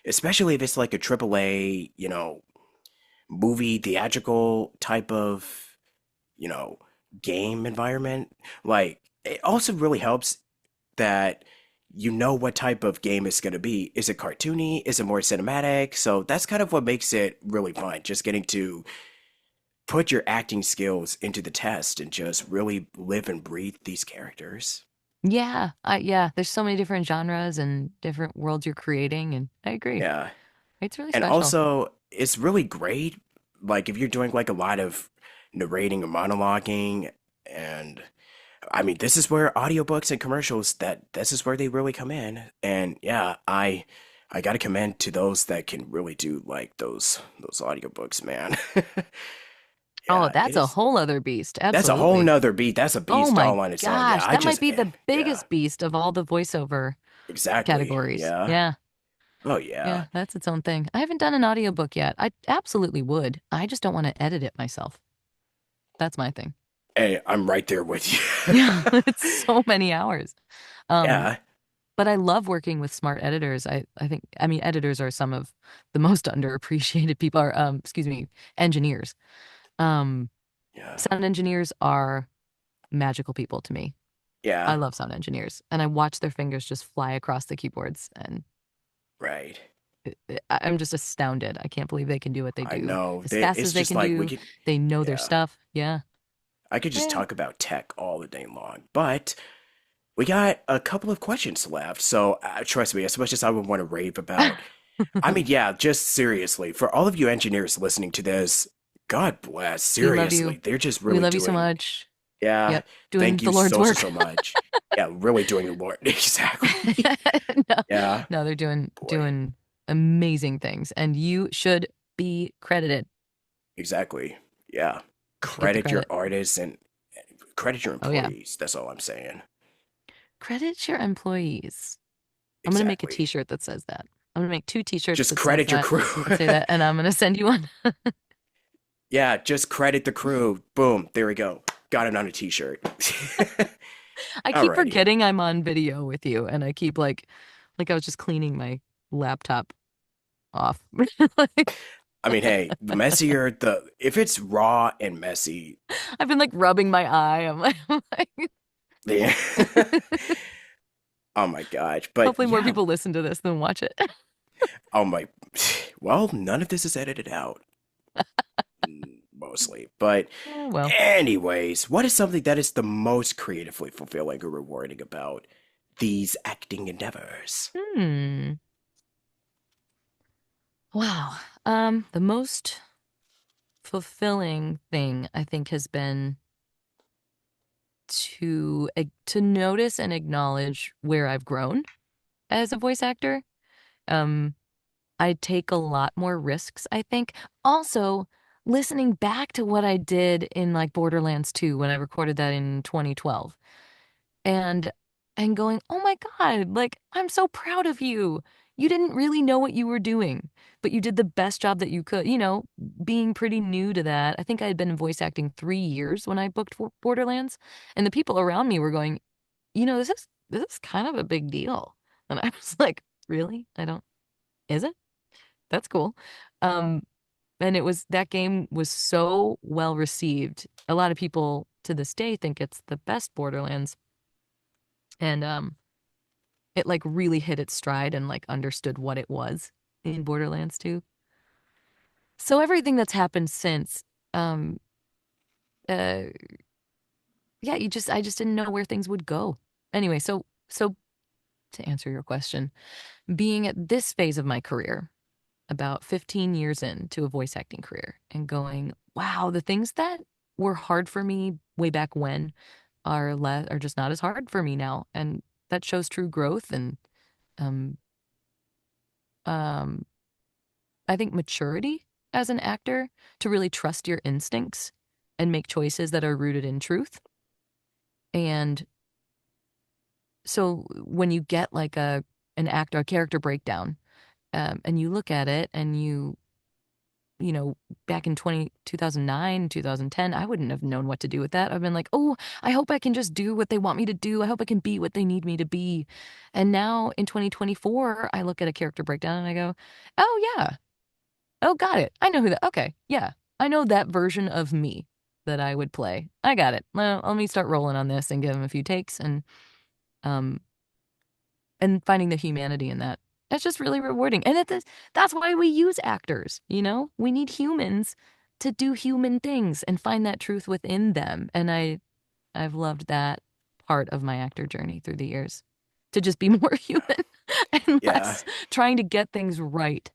S1: especially if it's like a AAA, movie theatrical type of you know, game environment. Like, it also really helps that you know what type of game it's going to be. Is it cartoony? Is it more cinematic? So that's kind of what makes it really fun, just getting to put your acting skills into the test and just really live and breathe these characters.
S2: Yeah, there's so many different genres and different worlds you're creating, and I agree.
S1: Yeah.
S2: It's really
S1: And
S2: special.
S1: also, it's really great, like, if you're doing like a lot of narrating or monologuing and I mean, this is where audiobooks and commercials that this is where they really come in. And yeah, I gotta commend to those that can really do like those audiobooks, man.
S2: Oh,
S1: Yeah, it
S2: that's a
S1: is.
S2: whole other beast.
S1: That's a whole
S2: Absolutely.
S1: nother beat. That's a
S2: Oh
S1: beast
S2: my
S1: all on its own. Yeah,
S2: gosh,
S1: I
S2: that might
S1: just
S2: be the
S1: yeah,
S2: biggest beast of all the voiceover
S1: exactly.
S2: categories.
S1: Yeah.
S2: Yeah.
S1: Oh yeah.
S2: Yeah, that's its own thing. I haven't done an audiobook yet. I absolutely would. I just don't want to edit it myself. That's my thing.
S1: Hey, I'm right there with you.
S2: Yeah, it's so many hours. Um,
S1: Yeah.
S2: but I love working with smart editors. I think I mean editors are some of the most underappreciated people are excuse me, engineers. Um,
S1: Yeah.
S2: Sound engineers are magical people to me. I
S1: Yeah.
S2: love sound engineers and I watch their fingers just fly across the keyboards and
S1: Right.
S2: I'm just astounded. I can't believe they can do what they
S1: I
S2: do
S1: know.
S2: as fast
S1: It's
S2: as they
S1: just
S2: can
S1: like we
S2: do.
S1: could.
S2: They know their
S1: Yeah.
S2: stuff. Yeah.
S1: I could just
S2: Yeah.
S1: talk about tech all the day long, but we got a couple of questions left. So trust me, as much as I would want to rave about, I mean, yeah, just seriously, for all of you engineers listening to this, God bless.
S2: We love you.
S1: Seriously, they're just
S2: We
S1: really
S2: love you so
S1: doing.
S2: much.
S1: Yeah.
S2: Yep. Doing
S1: Thank
S2: the
S1: you
S2: Lord's
S1: so so
S2: work.
S1: so much. Yeah, really doing the Lord. Exactly.
S2: No,
S1: Yeah.
S2: no, they're
S1: Boy.
S2: doing amazing things, and you should be credited.
S1: Exactly. Yeah.
S2: You should get the
S1: Credit your
S2: credit.
S1: artists and credit your
S2: Oh yeah,
S1: employees. That's all I'm saying.
S2: credit your employees. I'm gonna make a
S1: Exactly.
S2: T-shirt that says that. I'm gonna make two T-shirts
S1: Just
S2: that says
S1: credit your
S2: that
S1: crew.
S2: say that, and I'm gonna send you one.
S1: Yeah, just credit the crew. Boom. There we go. Got it on a t-shirt.
S2: I keep
S1: Alrighty.
S2: forgetting I'm on video with you, and I keep like I was just cleaning my laptop off. Like,
S1: I mean, hey, the messier the if it's raw and messy,
S2: I've been like rubbing my eye. I'm like
S1: yeah. Oh my gosh. But
S2: hopefully more
S1: yeah,
S2: people listen to this than watch it.
S1: oh my well, none of this is edited out. Mostly. But
S2: Oh, well,
S1: anyways, what is something that is the most creatively fulfilling or rewarding about these acting endeavors?
S2: hmm. Wow. The most fulfilling thing I think has been to notice and acknowledge where I've grown as a voice actor. Um, I take a lot more risks, I think. Also, listening back to what I did in like Borderlands 2 when I recorded that in 2012 and going, "Oh my God, like I'm so proud of you. You didn't really know what you were doing, but you did the best job that you could." Being pretty new to that. I think I had been in voice acting 3 years when I booked for Borderlands, and the people around me were going, this is kind of a big deal. And I was like, "Really? I don't, is it? That's cool." Um, and it was that game was so well received. A lot of people to this day think it's the best Borderlands. And it like really hit its stride and like understood what it was in Borderlands 2. So everything that's happened since, um, uh, yeah, I just didn't know where things would go. Anyway, so to answer your question, being at this phase of my career, about 15 years into a voice acting career, and going, wow, the things that were hard for me way back when are just not as hard for me now, and that shows true growth and um um I think maturity as an actor to really trust your instincts and make choices that are rooted in truth. And so when you get like a character breakdown, and you look at it and you know, back in 2009, 2010, I wouldn't have known what to do with that. I've been like, oh, I hope I can just do what they want me to do. I hope I can be what they need me to be. And now in 2024, I look at a character breakdown and I go, oh, yeah. Oh, got it. I know who that. Okay. Yeah. I know that version of me that I would play. I got it. Well, let me start rolling on this and give him a few takes um and finding the humanity in that. That's just really rewarding. And that's why we use actors, you know? We need humans to do human things and find that truth within them. And I've loved that part of my actor journey through the years. To just be more human and
S1: Yeah.
S2: less trying to get things right.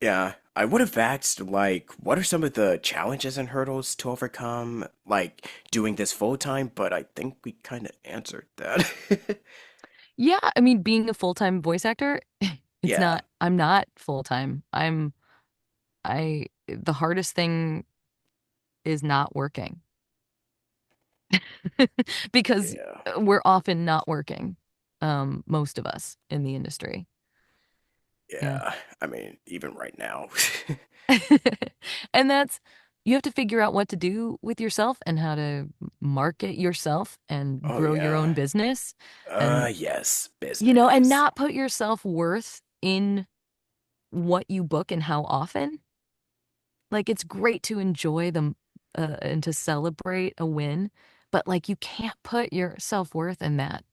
S1: Yeah. I would have asked, like, what are some of the challenges and hurdles to overcome, like, doing this full time, but I think we kind of answered that.
S2: Yeah, I mean, being a full-time voice actor,
S1: Yeah.
S2: I'm not full-time. The hardest thing is not working because
S1: Yeah.
S2: we're often not working, most of us in the industry. Yeah.
S1: Yeah, I mean, even right now.
S2: And that's, you have to figure out what to do with yourself and how to market yourself and
S1: Oh
S2: grow your own
S1: yeah.
S2: business and,
S1: Yes,
S2: and
S1: business.
S2: not put your self-worth in what you book and how often. Like it's great to enjoy them and to celebrate a win, but like you can't put your self-worth in that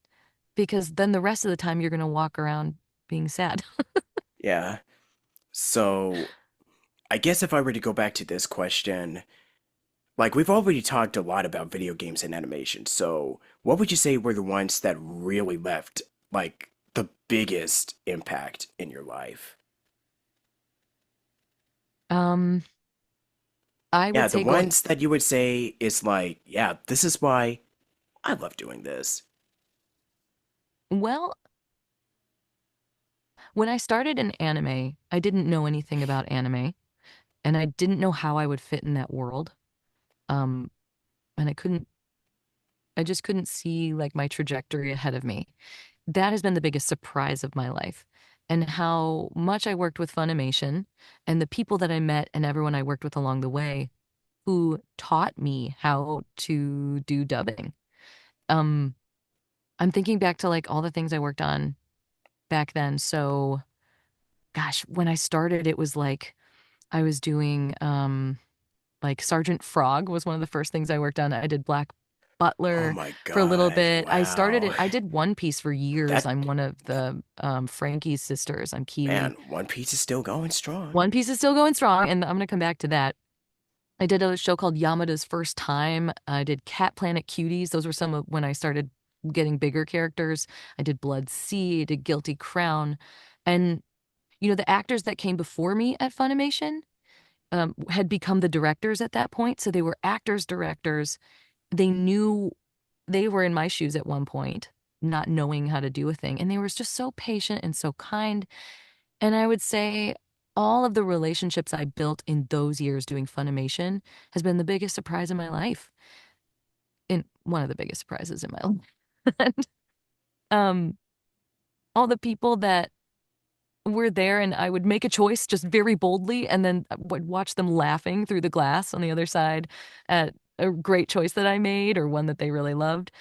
S2: because then the rest of the time you're going to walk around being sad.
S1: Yeah. So, I guess if I were to go back to this question, like we've already talked a lot about video games and animation. So, what would you say were the ones that really left like the biggest impact in your life?
S2: Um, I
S1: Yeah,
S2: would
S1: the
S2: say going,
S1: ones that you would say is like, yeah, this is why I love doing this.
S2: well, when I started in anime, I didn't know anything about anime and I didn't know how I would fit in that world. Um, and I just couldn't see like my trajectory ahead of me. That has been the biggest surprise of my life. And how much I worked with Funimation and the people that I met and everyone I worked with along the way who taught me how to do dubbing. Um, I'm thinking back to like all the things I worked on back then. So, gosh, when I started, it was like I was doing like Sergeant Frog was one of the first things I worked on. I did Black
S1: Oh
S2: Butler
S1: my
S2: for a little
S1: God,
S2: bit. I started
S1: wow.
S2: it. I did One Piece for years.
S1: That
S2: I'm one of the Frankie's sisters. I'm Keely.
S1: man, One Piece is still going strong.
S2: One Piece is still going strong, and I'm gonna come back to that. I did a show called Yamada's First Time. I did Cat Planet Cuties. Those were some of when I started getting bigger characters. I did Blood Sea, I did Guilty Crown. And, the actors that came before me at Funimation had become the directors at that point. So they were actors, directors. They knew they were in my shoes at one point, not knowing how to do a thing. And they were just so patient and so kind. And I would say all of the relationships I built in those years doing Funimation has been the biggest surprise in my life. And one of the biggest surprises in my life. And um, all the people that were there, and I would make a choice just very boldly, and then I would watch them laughing through the glass on the other side at a great choice that I made or one that they really loved.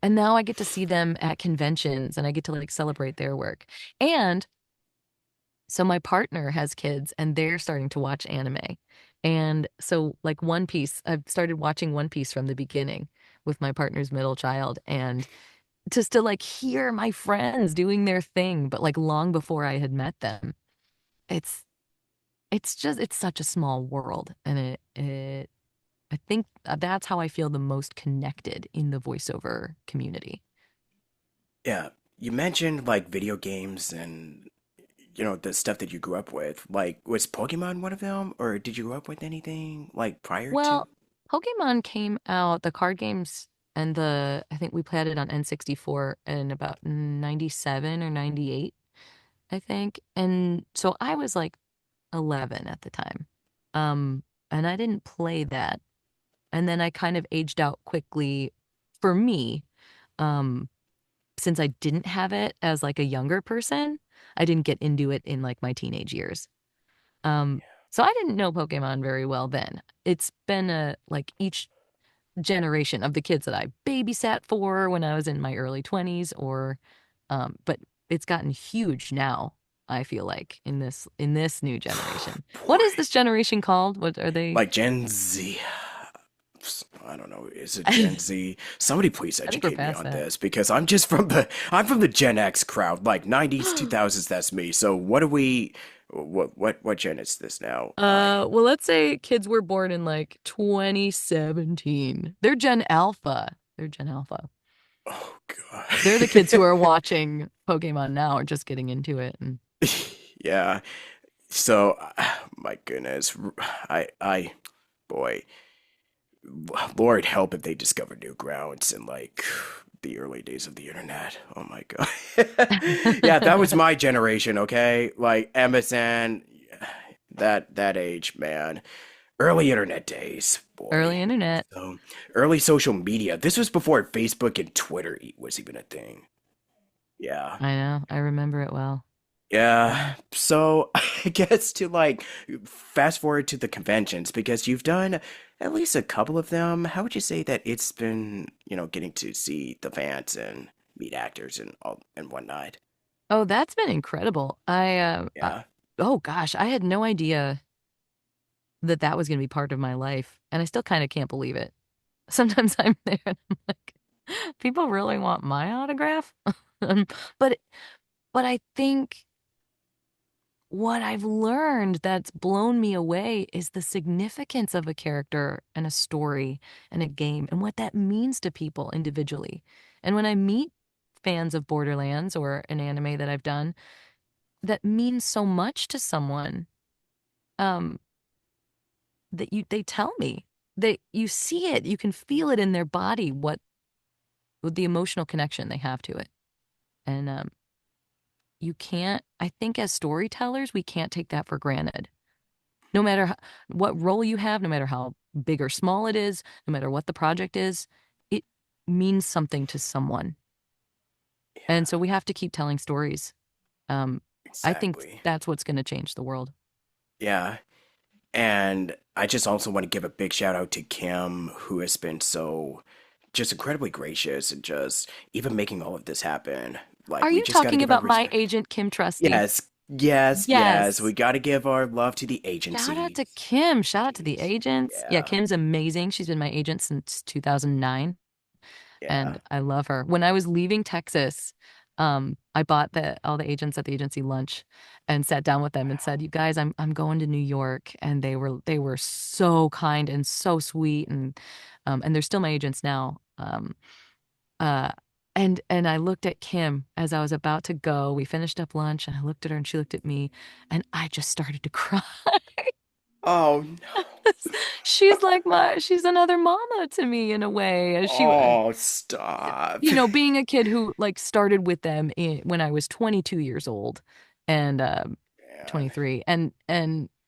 S2: And now I get to see them at conventions and I get to like celebrate their work. And so my partner has kids and they're starting to watch anime. And so like One Piece, I've started watching One Piece from the beginning with my partner's middle child and just to like hear my friends doing their thing, but like long before I had met them. It's it's such a small world and it I think that's how I feel the most connected in the voiceover community.
S1: Yeah, you mentioned like video games and the stuff that you grew up with. Like, was Pokemon one of them, or did you grow up with anything like prior to?
S2: Well, Pokemon came out, the card games and I think we played it on N64 in about 97 or 98, I think. And so I was like 11 at the time. Um, and I didn't play that. And then I kind of aged out quickly for me. Um, since I didn't have it as like a younger person, I didn't get into it in like my teenage years. Um, so I didn't know Pokemon very well then. It's been a like each generation of the kids that I babysat for when I was in my early 20s or but it's gotten huge now, I feel like in this new generation. What
S1: Boy,
S2: is this generation called? What are they?
S1: like Gen Z. I don't know. Is it
S2: I
S1: Gen Z? Somebody please
S2: think we're
S1: educate me
S2: past
S1: on
S2: that.
S1: this because I'm from the Gen X crowd, like 90s, 2000s. That's me. So what do we? What gen is this now?
S2: Well, let's say kids were born in like 2017. They're Gen Alpha. They're Gen Alpha.
S1: Oh God.
S2: They're the kids who are watching Pokemon now or just getting into it. And
S1: Yeah. So, my goodness, boy, Lord help if they discover new grounds in like the early days of the internet. Oh my God. Yeah, that was my generation, okay? Like MSN, that age, man. Early internet days, boy.
S2: early internet.
S1: So, early social media. This was before Facebook and Twitter was even a thing. Yeah.
S2: I know. I remember it well.
S1: Yeah. So I guess to like fast forward to the conventions because you've done at least a couple of them. How would you say that it's been, getting to see the fans and meet actors and all and whatnot?
S2: Oh, that's been incredible.
S1: Yeah.
S2: Oh gosh, I had no idea that that was going to be part of my life, and I still kind of can't believe it. Sometimes I'm there and I'm like, people really want my autograph? Um, but but I think what I've learned that's blown me away is the significance of a character and a story and a game and what that means to people individually. And when I meet fans of Borderlands or an anime that I've done that means so much to someone, um, that they tell me that you see it, you can feel it in their body, what the emotional connection they have to it. And you can't, I think as storytellers, we can't take that for granted. No matter what role you have, no matter how big or small it is, no matter what the project is, it means something to someone. And
S1: Yeah,
S2: so we have to keep telling stories. Um, I think
S1: exactly.
S2: that's what's going to change the world.
S1: Yeah. And I just also want to give a big shout out to Kim, who has been so just incredibly gracious and just even making all of this happen.
S2: Are
S1: Like, we
S2: you
S1: just got to
S2: talking
S1: give our
S2: about my
S1: respect.
S2: agent, Kim Trusty?
S1: Yes, yes, yes.
S2: Yes.
S1: We got to give our love to the
S2: Shout out
S1: agency.
S2: to Kim. Shout out to the
S1: Jeez.
S2: agents. Yeah,
S1: Yeah,
S2: Kim's amazing. She's been my agent since 2009,
S1: yeah.
S2: and I love her. When I was leaving Texas, I bought all the agents at the agency lunch and sat down with them and said, "You guys, I'm going to New York." And they were so kind and so sweet, and they're still my agents now. Uh and I looked at Kim as I was about to go. We finished up lunch and I looked at her and she looked at me and I just started to cry.
S1: Oh no.
S2: She's another mama to me in a way.
S1: Oh, stop.
S2: Being a kid who like started with them when I was 22 years old and
S1: Man,
S2: 23 and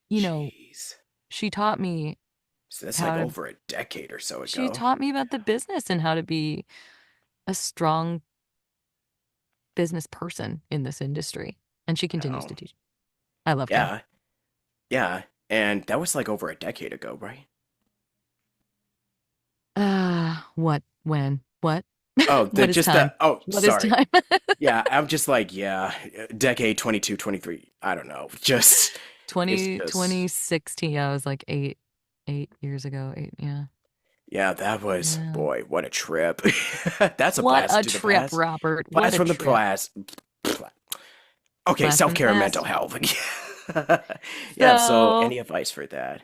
S2: you know,
S1: jeez.
S2: she taught me
S1: So that's like
S2: how to
S1: over a decade or so
S2: she
S1: ago.
S2: taught me about the business and how to be a strong business person in this industry. And she continues
S1: No.
S2: to teach. I love Kim.
S1: Yeah, yeah. And that was like over a decade ago, right?
S2: What, when, what?
S1: Oh,
S2: What is time?
S1: oh,
S2: What is
S1: sorry.
S2: time?
S1: Yeah, I'm just like, yeah, decade 22, 23. I don't know. Just, it's
S2: 2016. I was like 8 years ago. Yeah.
S1: yeah, that was,
S2: Yeah.
S1: boy, what a trip. That's a
S2: What
S1: blast
S2: a
S1: to the
S2: trip,
S1: past.
S2: Robert. What
S1: Blast
S2: a
S1: from the
S2: trip.
S1: past. Okay,
S2: Blast from the
S1: self-care and mental
S2: past.
S1: health. Yeah, so
S2: So,
S1: any advice for that?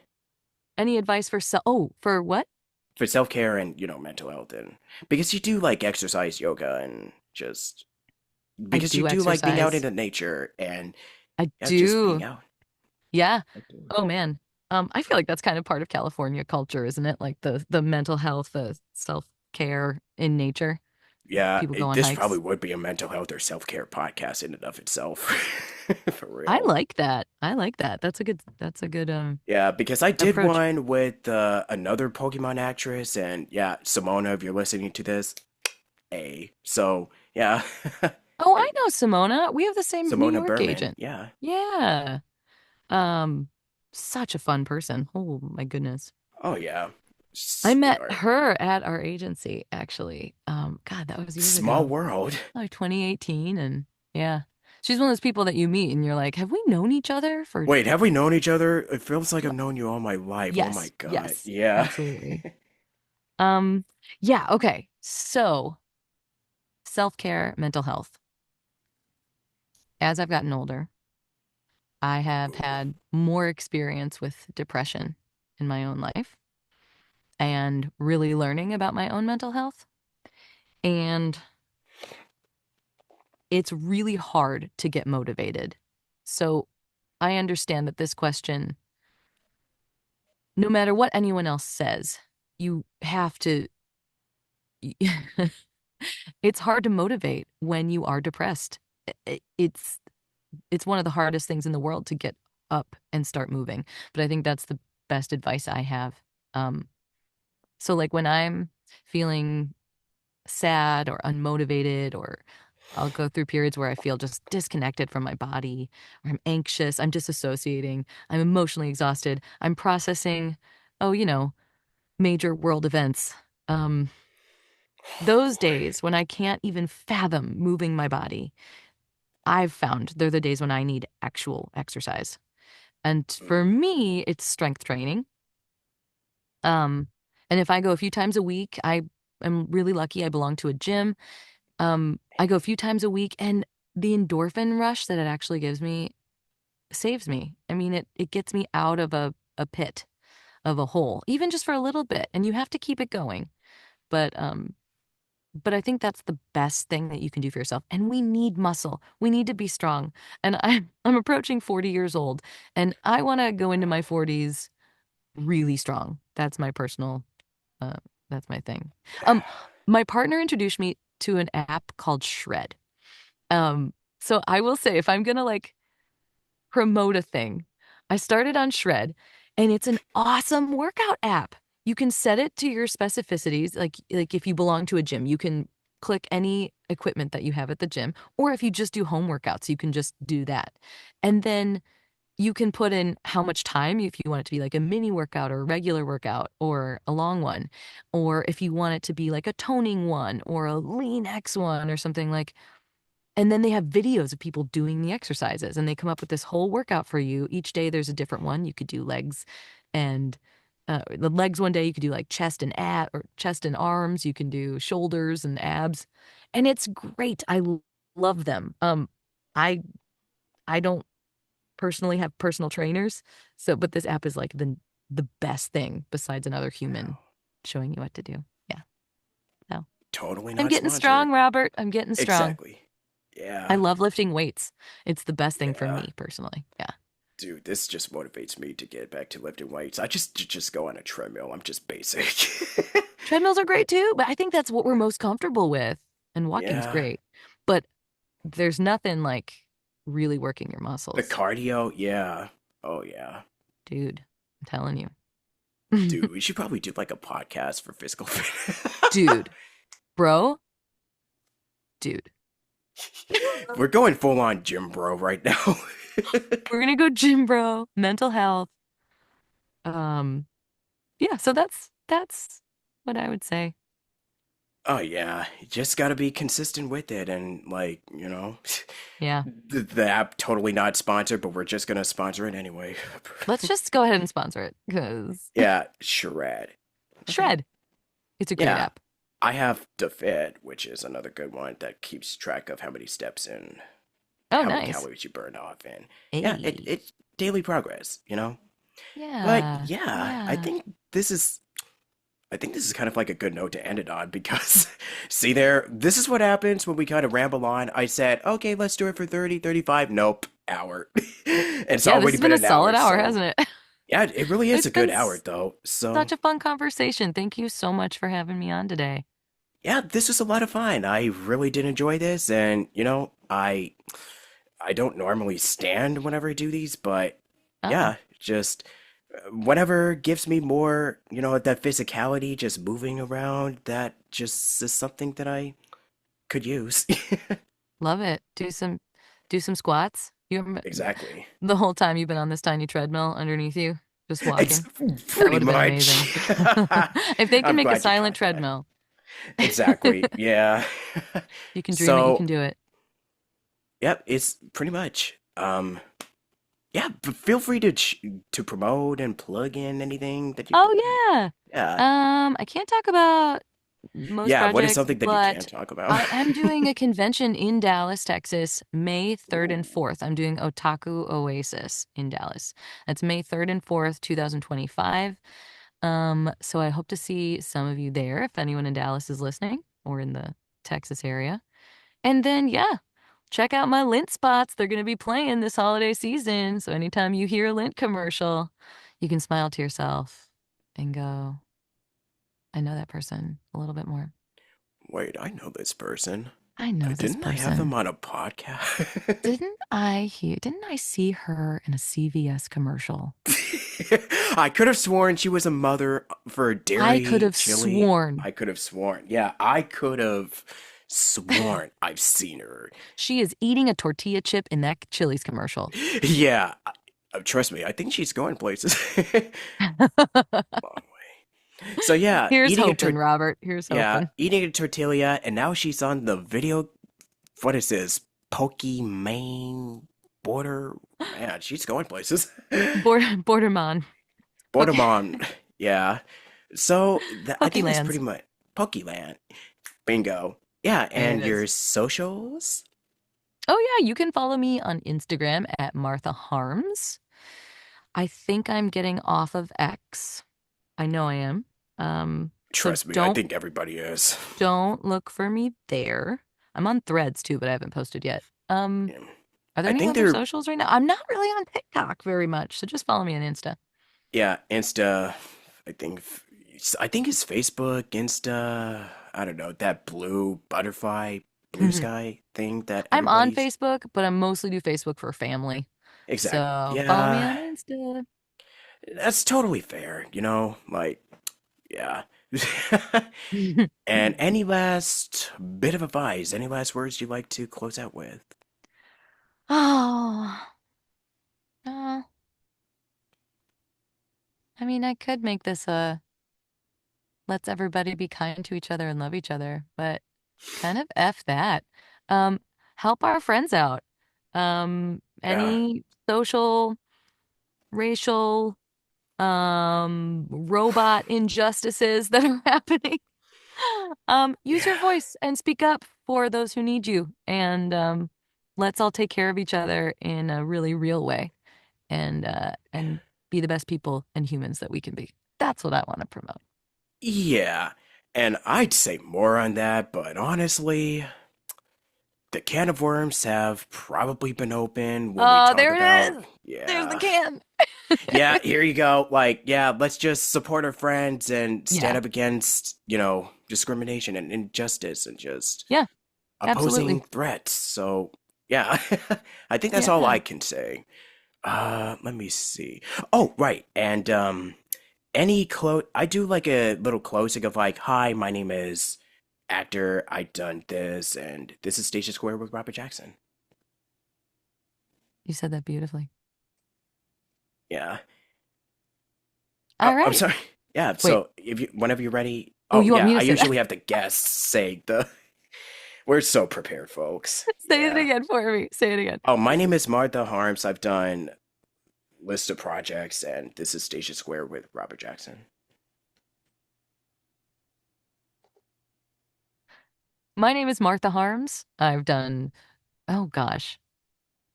S2: any advice for what?
S1: For self-care and, mental health and because you do like exercise, yoga, and just
S2: I
S1: because you
S2: do
S1: do like being out
S2: exercise.
S1: into nature and
S2: I
S1: yeah, just being
S2: do.
S1: out.
S2: Yeah.
S1: Outdoors.
S2: Oh man. I feel like that's kind of part of California culture, isn't it? Like the mental health, the self-care in nature.
S1: Yeah,
S2: People go on
S1: this probably
S2: hikes.
S1: would be a mental health or self-care podcast in and of itself. For
S2: I
S1: real.
S2: like that. I like that. That's a good
S1: Yeah, because I did
S2: approach.
S1: one with another Pokemon actress, and yeah, Simona, if you're listening to this, So, yeah,
S2: Oh, I
S1: and
S2: know Simona. We have the same New
S1: Simona
S2: York
S1: Berman,
S2: agent.
S1: yeah.
S2: Yeah. Um, Such a fun person. Oh my goodness.
S1: Oh, yeah.
S2: I met
S1: Sweetheart.
S2: her at our agency, actually. God, that was years
S1: Small
S2: ago,
S1: world.
S2: like 2018. And yeah, she's one of those people that you meet and you're like, have we known each other for
S1: Wait, have we known each other? It feels like I've known you all my life. Oh my
S2: yes,
S1: God.
S2: yes,
S1: Yeah.
S2: absolutely. Um, yeah, okay. So self-care, mental health. As I've gotten older, I have
S1: Ooh.
S2: had more experience with depression in my own life and really learning about my own mental health. And it's really hard to get motivated. So I understand that this question, no matter what anyone else says, you have to, it's hard to motivate when you are depressed. It's one of the hardest things in the world to get up and start moving. But I think that's the best advice I have. Um, so like when I'm feeling sad or unmotivated or I'll go through periods where I feel just disconnected from my body, or I'm anxious, I'm disassociating, I'm emotionally exhausted, I'm processing, oh, major world events. Um,
S1: Oh
S2: those
S1: boy.
S2: days when I can't even fathom moving my body, I've found they're the days when I need actual exercise. And for
S1: Mm.
S2: me, it's strength training. Um, and if I go a few times a week, I am really lucky. I belong to a gym. I go a few times a week, and the endorphin rush that it actually gives me saves me. I mean, it gets me out of a pit of a hole, even just for a little bit. And you have to keep it going. But I think that's the best thing that you can do for yourself. And we need muscle. We need to be strong. And I'm approaching 40 years old, and I want to go into my 40s really strong. Uh, that's my thing. Um, my partner introduced me to an app called Shred. So I will say, if I'm gonna like promote a thing, I started on Shred, and it's an awesome workout app. You can set it to your specificities, like if you belong to a gym, you can click any equipment that you have at the gym, or if you just do home workouts, you can just do that. And then you can put in how much time, if you want it to be like a mini workout or a regular workout or a long one, or if you want it to be like a toning one or a lean X one or something like. And then they have videos of people doing the exercises, and they come up with this whole workout for you. Each day there's a different one. You could do legs and the legs one day, you could do like chest and arms. You can do shoulders and abs. And it's great. Love them. I I don't personally have personal trainers, but this app is like the best thing besides another human
S1: Wow.
S2: showing you what to do. Yeah. So
S1: Totally
S2: I'm
S1: not
S2: getting
S1: sponsored.
S2: strong, Robert. I'm getting strong.
S1: Exactly.
S2: I
S1: Yeah.
S2: love lifting weights. It's the best thing for
S1: Yeah.
S2: me personally. Yeah.
S1: Dude, this just motivates me to get back to lifting weights. I just go on a treadmill. I'm just basic.
S2: Treadmills are great too, but I think that's what we're most comfortable with. And walking's
S1: Yeah.
S2: great. But there's nothing like really working your
S1: The
S2: muscles.
S1: cardio, yeah. Oh yeah.
S2: Dude, I'm telling you.
S1: Dude, we should probably do like a podcast for physical fitness.
S2: Dude, bro, dude.
S1: We're going full on gym bro right now.
S2: We're gonna go gym, bro. Mental health. Um, yeah, so that's what I would say.
S1: Oh yeah, you just gotta be consistent with it and like,
S2: Yeah.
S1: the app totally not sponsored, but we're just gonna sponsor it anyway.
S2: Let's just go ahead and sponsor it because
S1: Yeah, Shred. Okay.
S2: Shred. It's a great
S1: Yeah,
S2: app.
S1: I have DeFit, which is another good one that keeps track of how many steps and
S2: Oh,
S1: how many
S2: nice.
S1: calories you burn off, and yeah,
S2: Hey.
S1: it's daily progress. But
S2: Yeah.
S1: yeah,
S2: Yeah.
S1: I think this is kind of like a good note to end it on because see there, this is what happens when we kind of ramble on. I said, okay, let's do it for 30, 35. Nope, hour. And it's
S2: Yeah, this
S1: already
S2: has
S1: been
S2: been a
S1: an hour,
S2: solid hour,
S1: so
S2: hasn't it?
S1: yeah, it really is
S2: It's
S1: a good
S2: been
S1: hour though. So
S2: such a fun conversation. Thank you so much for having me on today.
S1: yeah, this was a lot of fun. I really did enjoy this, and I don't normally stand whenever I do these, but
S2: Oh,
S1: yeah, just whatever gives me more, that physicality, just moving around, that just is something that I could use.
S2: love it. Do some squats.
S1: Exactly.
S2: The whole time you've been on this tiny treadmill underneath you, just
S1: It's
S2: walking. That
S1: pretty
S2: would have been
S1: much.
S2: amazing. If they can
S1: I'm
S2: make a
S1: glad you
S2: silent
S1: caught that.
S2: treadmill,
S1: Exactly. Yeah.
S2: you can dream it, you can
S1: So,
S2: do it.
S1: yep, it's pretty much. Yeah, but feel free to promote and plug in anything that you can.
S2: Oh yeah.
S1: Yeah.
S2: I can't talk about most
S1: Yeah, what is
S2: projects,
S1: something that you
S2: but
S1: can't talk about?
S2: I am doing a convention in Dallas, Texas, May 3rd and
S1: Ooh.
S2: 4th. I'm doing Otaku Oasis in Dallas. That's May 3rd and 4th, 2025. So I hope to see some of you there if anyone in Dallas is listening or in the Texas area. And then, yeah, check out my Lint spots. They're going to be playing this holiday season. So anytime you hear a Lint commercial, you can smile to yourself and go, I know that person a little bit more.
S1: Wait, I know this person.
S2: I know this
S1: Didn't I have them
S2: person.
S1: on a podcast?
S2: Didn't I see her in a CVS commercial?
S1: I could have sworn she was a mother for
S2: I could
S1: dairy
S2: have
S1: chili.
S2: sworn.
S1: I could have sworn. Yeah, I could have. Sworn I've seen her.
S2: She is eating a tortilla chip in that Chili's commercial.
S1: Yeah, trust me, I think she's going places. Long way. So yeah,
S2: Here's hoping, Robert. Here's hoping.
S1: eating a tortilla, and now she's on the video. What is this? Pokimane border. Man, she's going places.
S2: Borderman. Poke
S1: Bordermon. Yeah. So I think that's pretty
S2: Pokelands.
S1: much Pokeland. Bingo. Yeah,
S2: There
S1: and
S2: it
S1: your
S2: is.
S1: socials?
S2: Oh yeah, you can follow me on Instagram at Martha Harms. I think I'm getting off of X. I know I am. So
S1: Trust me, I
S2: don't
S1: think everybody is.
S2: don't look for me there. I'm on Threads too, but I haven't posted yet.
S1: Yeah.
S2: Are there
S1: I
S2: any
S1: think
S2: other
S1: they're
S2: socials right now? I'm not really on TikTok very much, so just follow me on Insta.
S1: yeah, Insta. I think I think it's Facebook, Insta. I don't know, that blue butterfly, blue sky thing that
S2: I'm on
S1: everybody's
S2: Facebook, but I mostly do Facebook for family.
S1: exactly.
S2: So follow me
S1: Yeah,
S2: on Insta.
S1: that's totally fair, like yeah. And any last bit of advice, any last words you'd like to close out with?
S2: Oh, no. I mean, I could make this a let's everybody be kind to each other and love each other, but kind of F that. Um, help our friends out.
S1: Yeah.
S2: Any social, racial, robot injustices that are happening. Use your
S1: Yeah.
S2: voice and speak up for those who need you. And let's all take care of each other in a really real way and be the best people and humans that we can be. That's what I want to promote.
S1: Yeah. And I'd say more on that, but honestly, the can of worms have probably been open when we
S2: Oh,
S1: talk
S2: there it
S1: about,
S2: is. There's the
S1: yeah.
S2: can.
S1: Yeah, here you go. Like, yeah, let's just support our friends and stand
S2: Yeah.
S1: up against, discrimination and injustice and just
S2: Yeah,
S1: opposing
S2: absolutely.
S1: threats. So, yeah, I think that's all
S2: Yeah.
S1: I can say. Let me see. Oh, right. And I do like a little closing of like, hi, my name is actor. I done this, and this is Station Square with Robert Jackson.
S2: You said that beautifully.
S1: Yeah.
S2: All
S1: I'm
S2: right.
S1: sorry. Yeah.
S2: Wait.
S1: So if you, whenever you're ready.
S2: Oh,
S1: Oh
S2: you want
S1: yeah,
S2: me to
S1: I
S2: say that?
S1: usually have the guests say the. We're so prepared, folks.
S2: Say it
S1: Yeah.
S2: again for me. Say it again.
S1: Oh, my name is Martha Harms. I've done list of projects, and this is Station Square with Robert Jackson.
S2: My name is Martha Harms. I've done, oh gosh,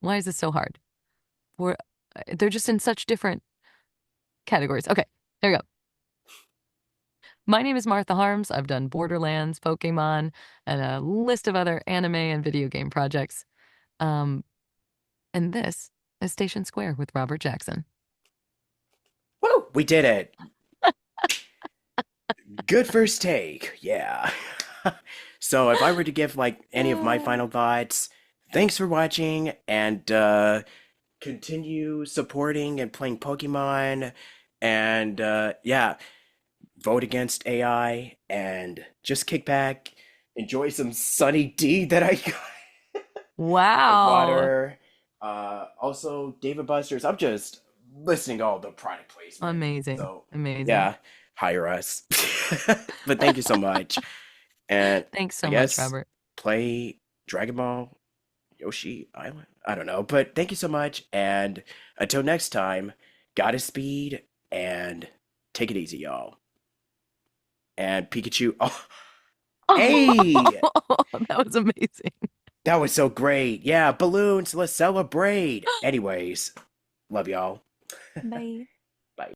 S2: why is this so hard? We're, they're just in such different categories. Okay, there we go. My name is Martha Harms. I've done Borderlands, Pokemon, and a list of other anime and video game projects. Um, and this is Station Square with Robert Jackson.
S1: Woo! We did it. Good first take. Yeah. So if I were to give like any of my final thoughts, thanks for watching and continue supporting and playing Pokemon and yeah, vote against AI and just kick back, enjoy some Sunny D that I got and
S2: Wow.
S1: water. Also David Buster's. I'm just listening to all the product placement.
S2: Amazing.
S1: So
S2: Amazing.
S1: yeah, hire us. But thank you so much. And
S2: Thanks
S1: I
S2: so much,
S1: guess
S2: Robert.
S1: play Dragon Ball Yoshi Island. I don't know, but thank you so much. And until next time, Godspeed and take it easy, y'all. And Pikachu. Oh, hey,
S2: That was amazing.
S1: that was so great. Yeah, balloons. Let's celebrate. Anyways, love y'all.
S2: Bye.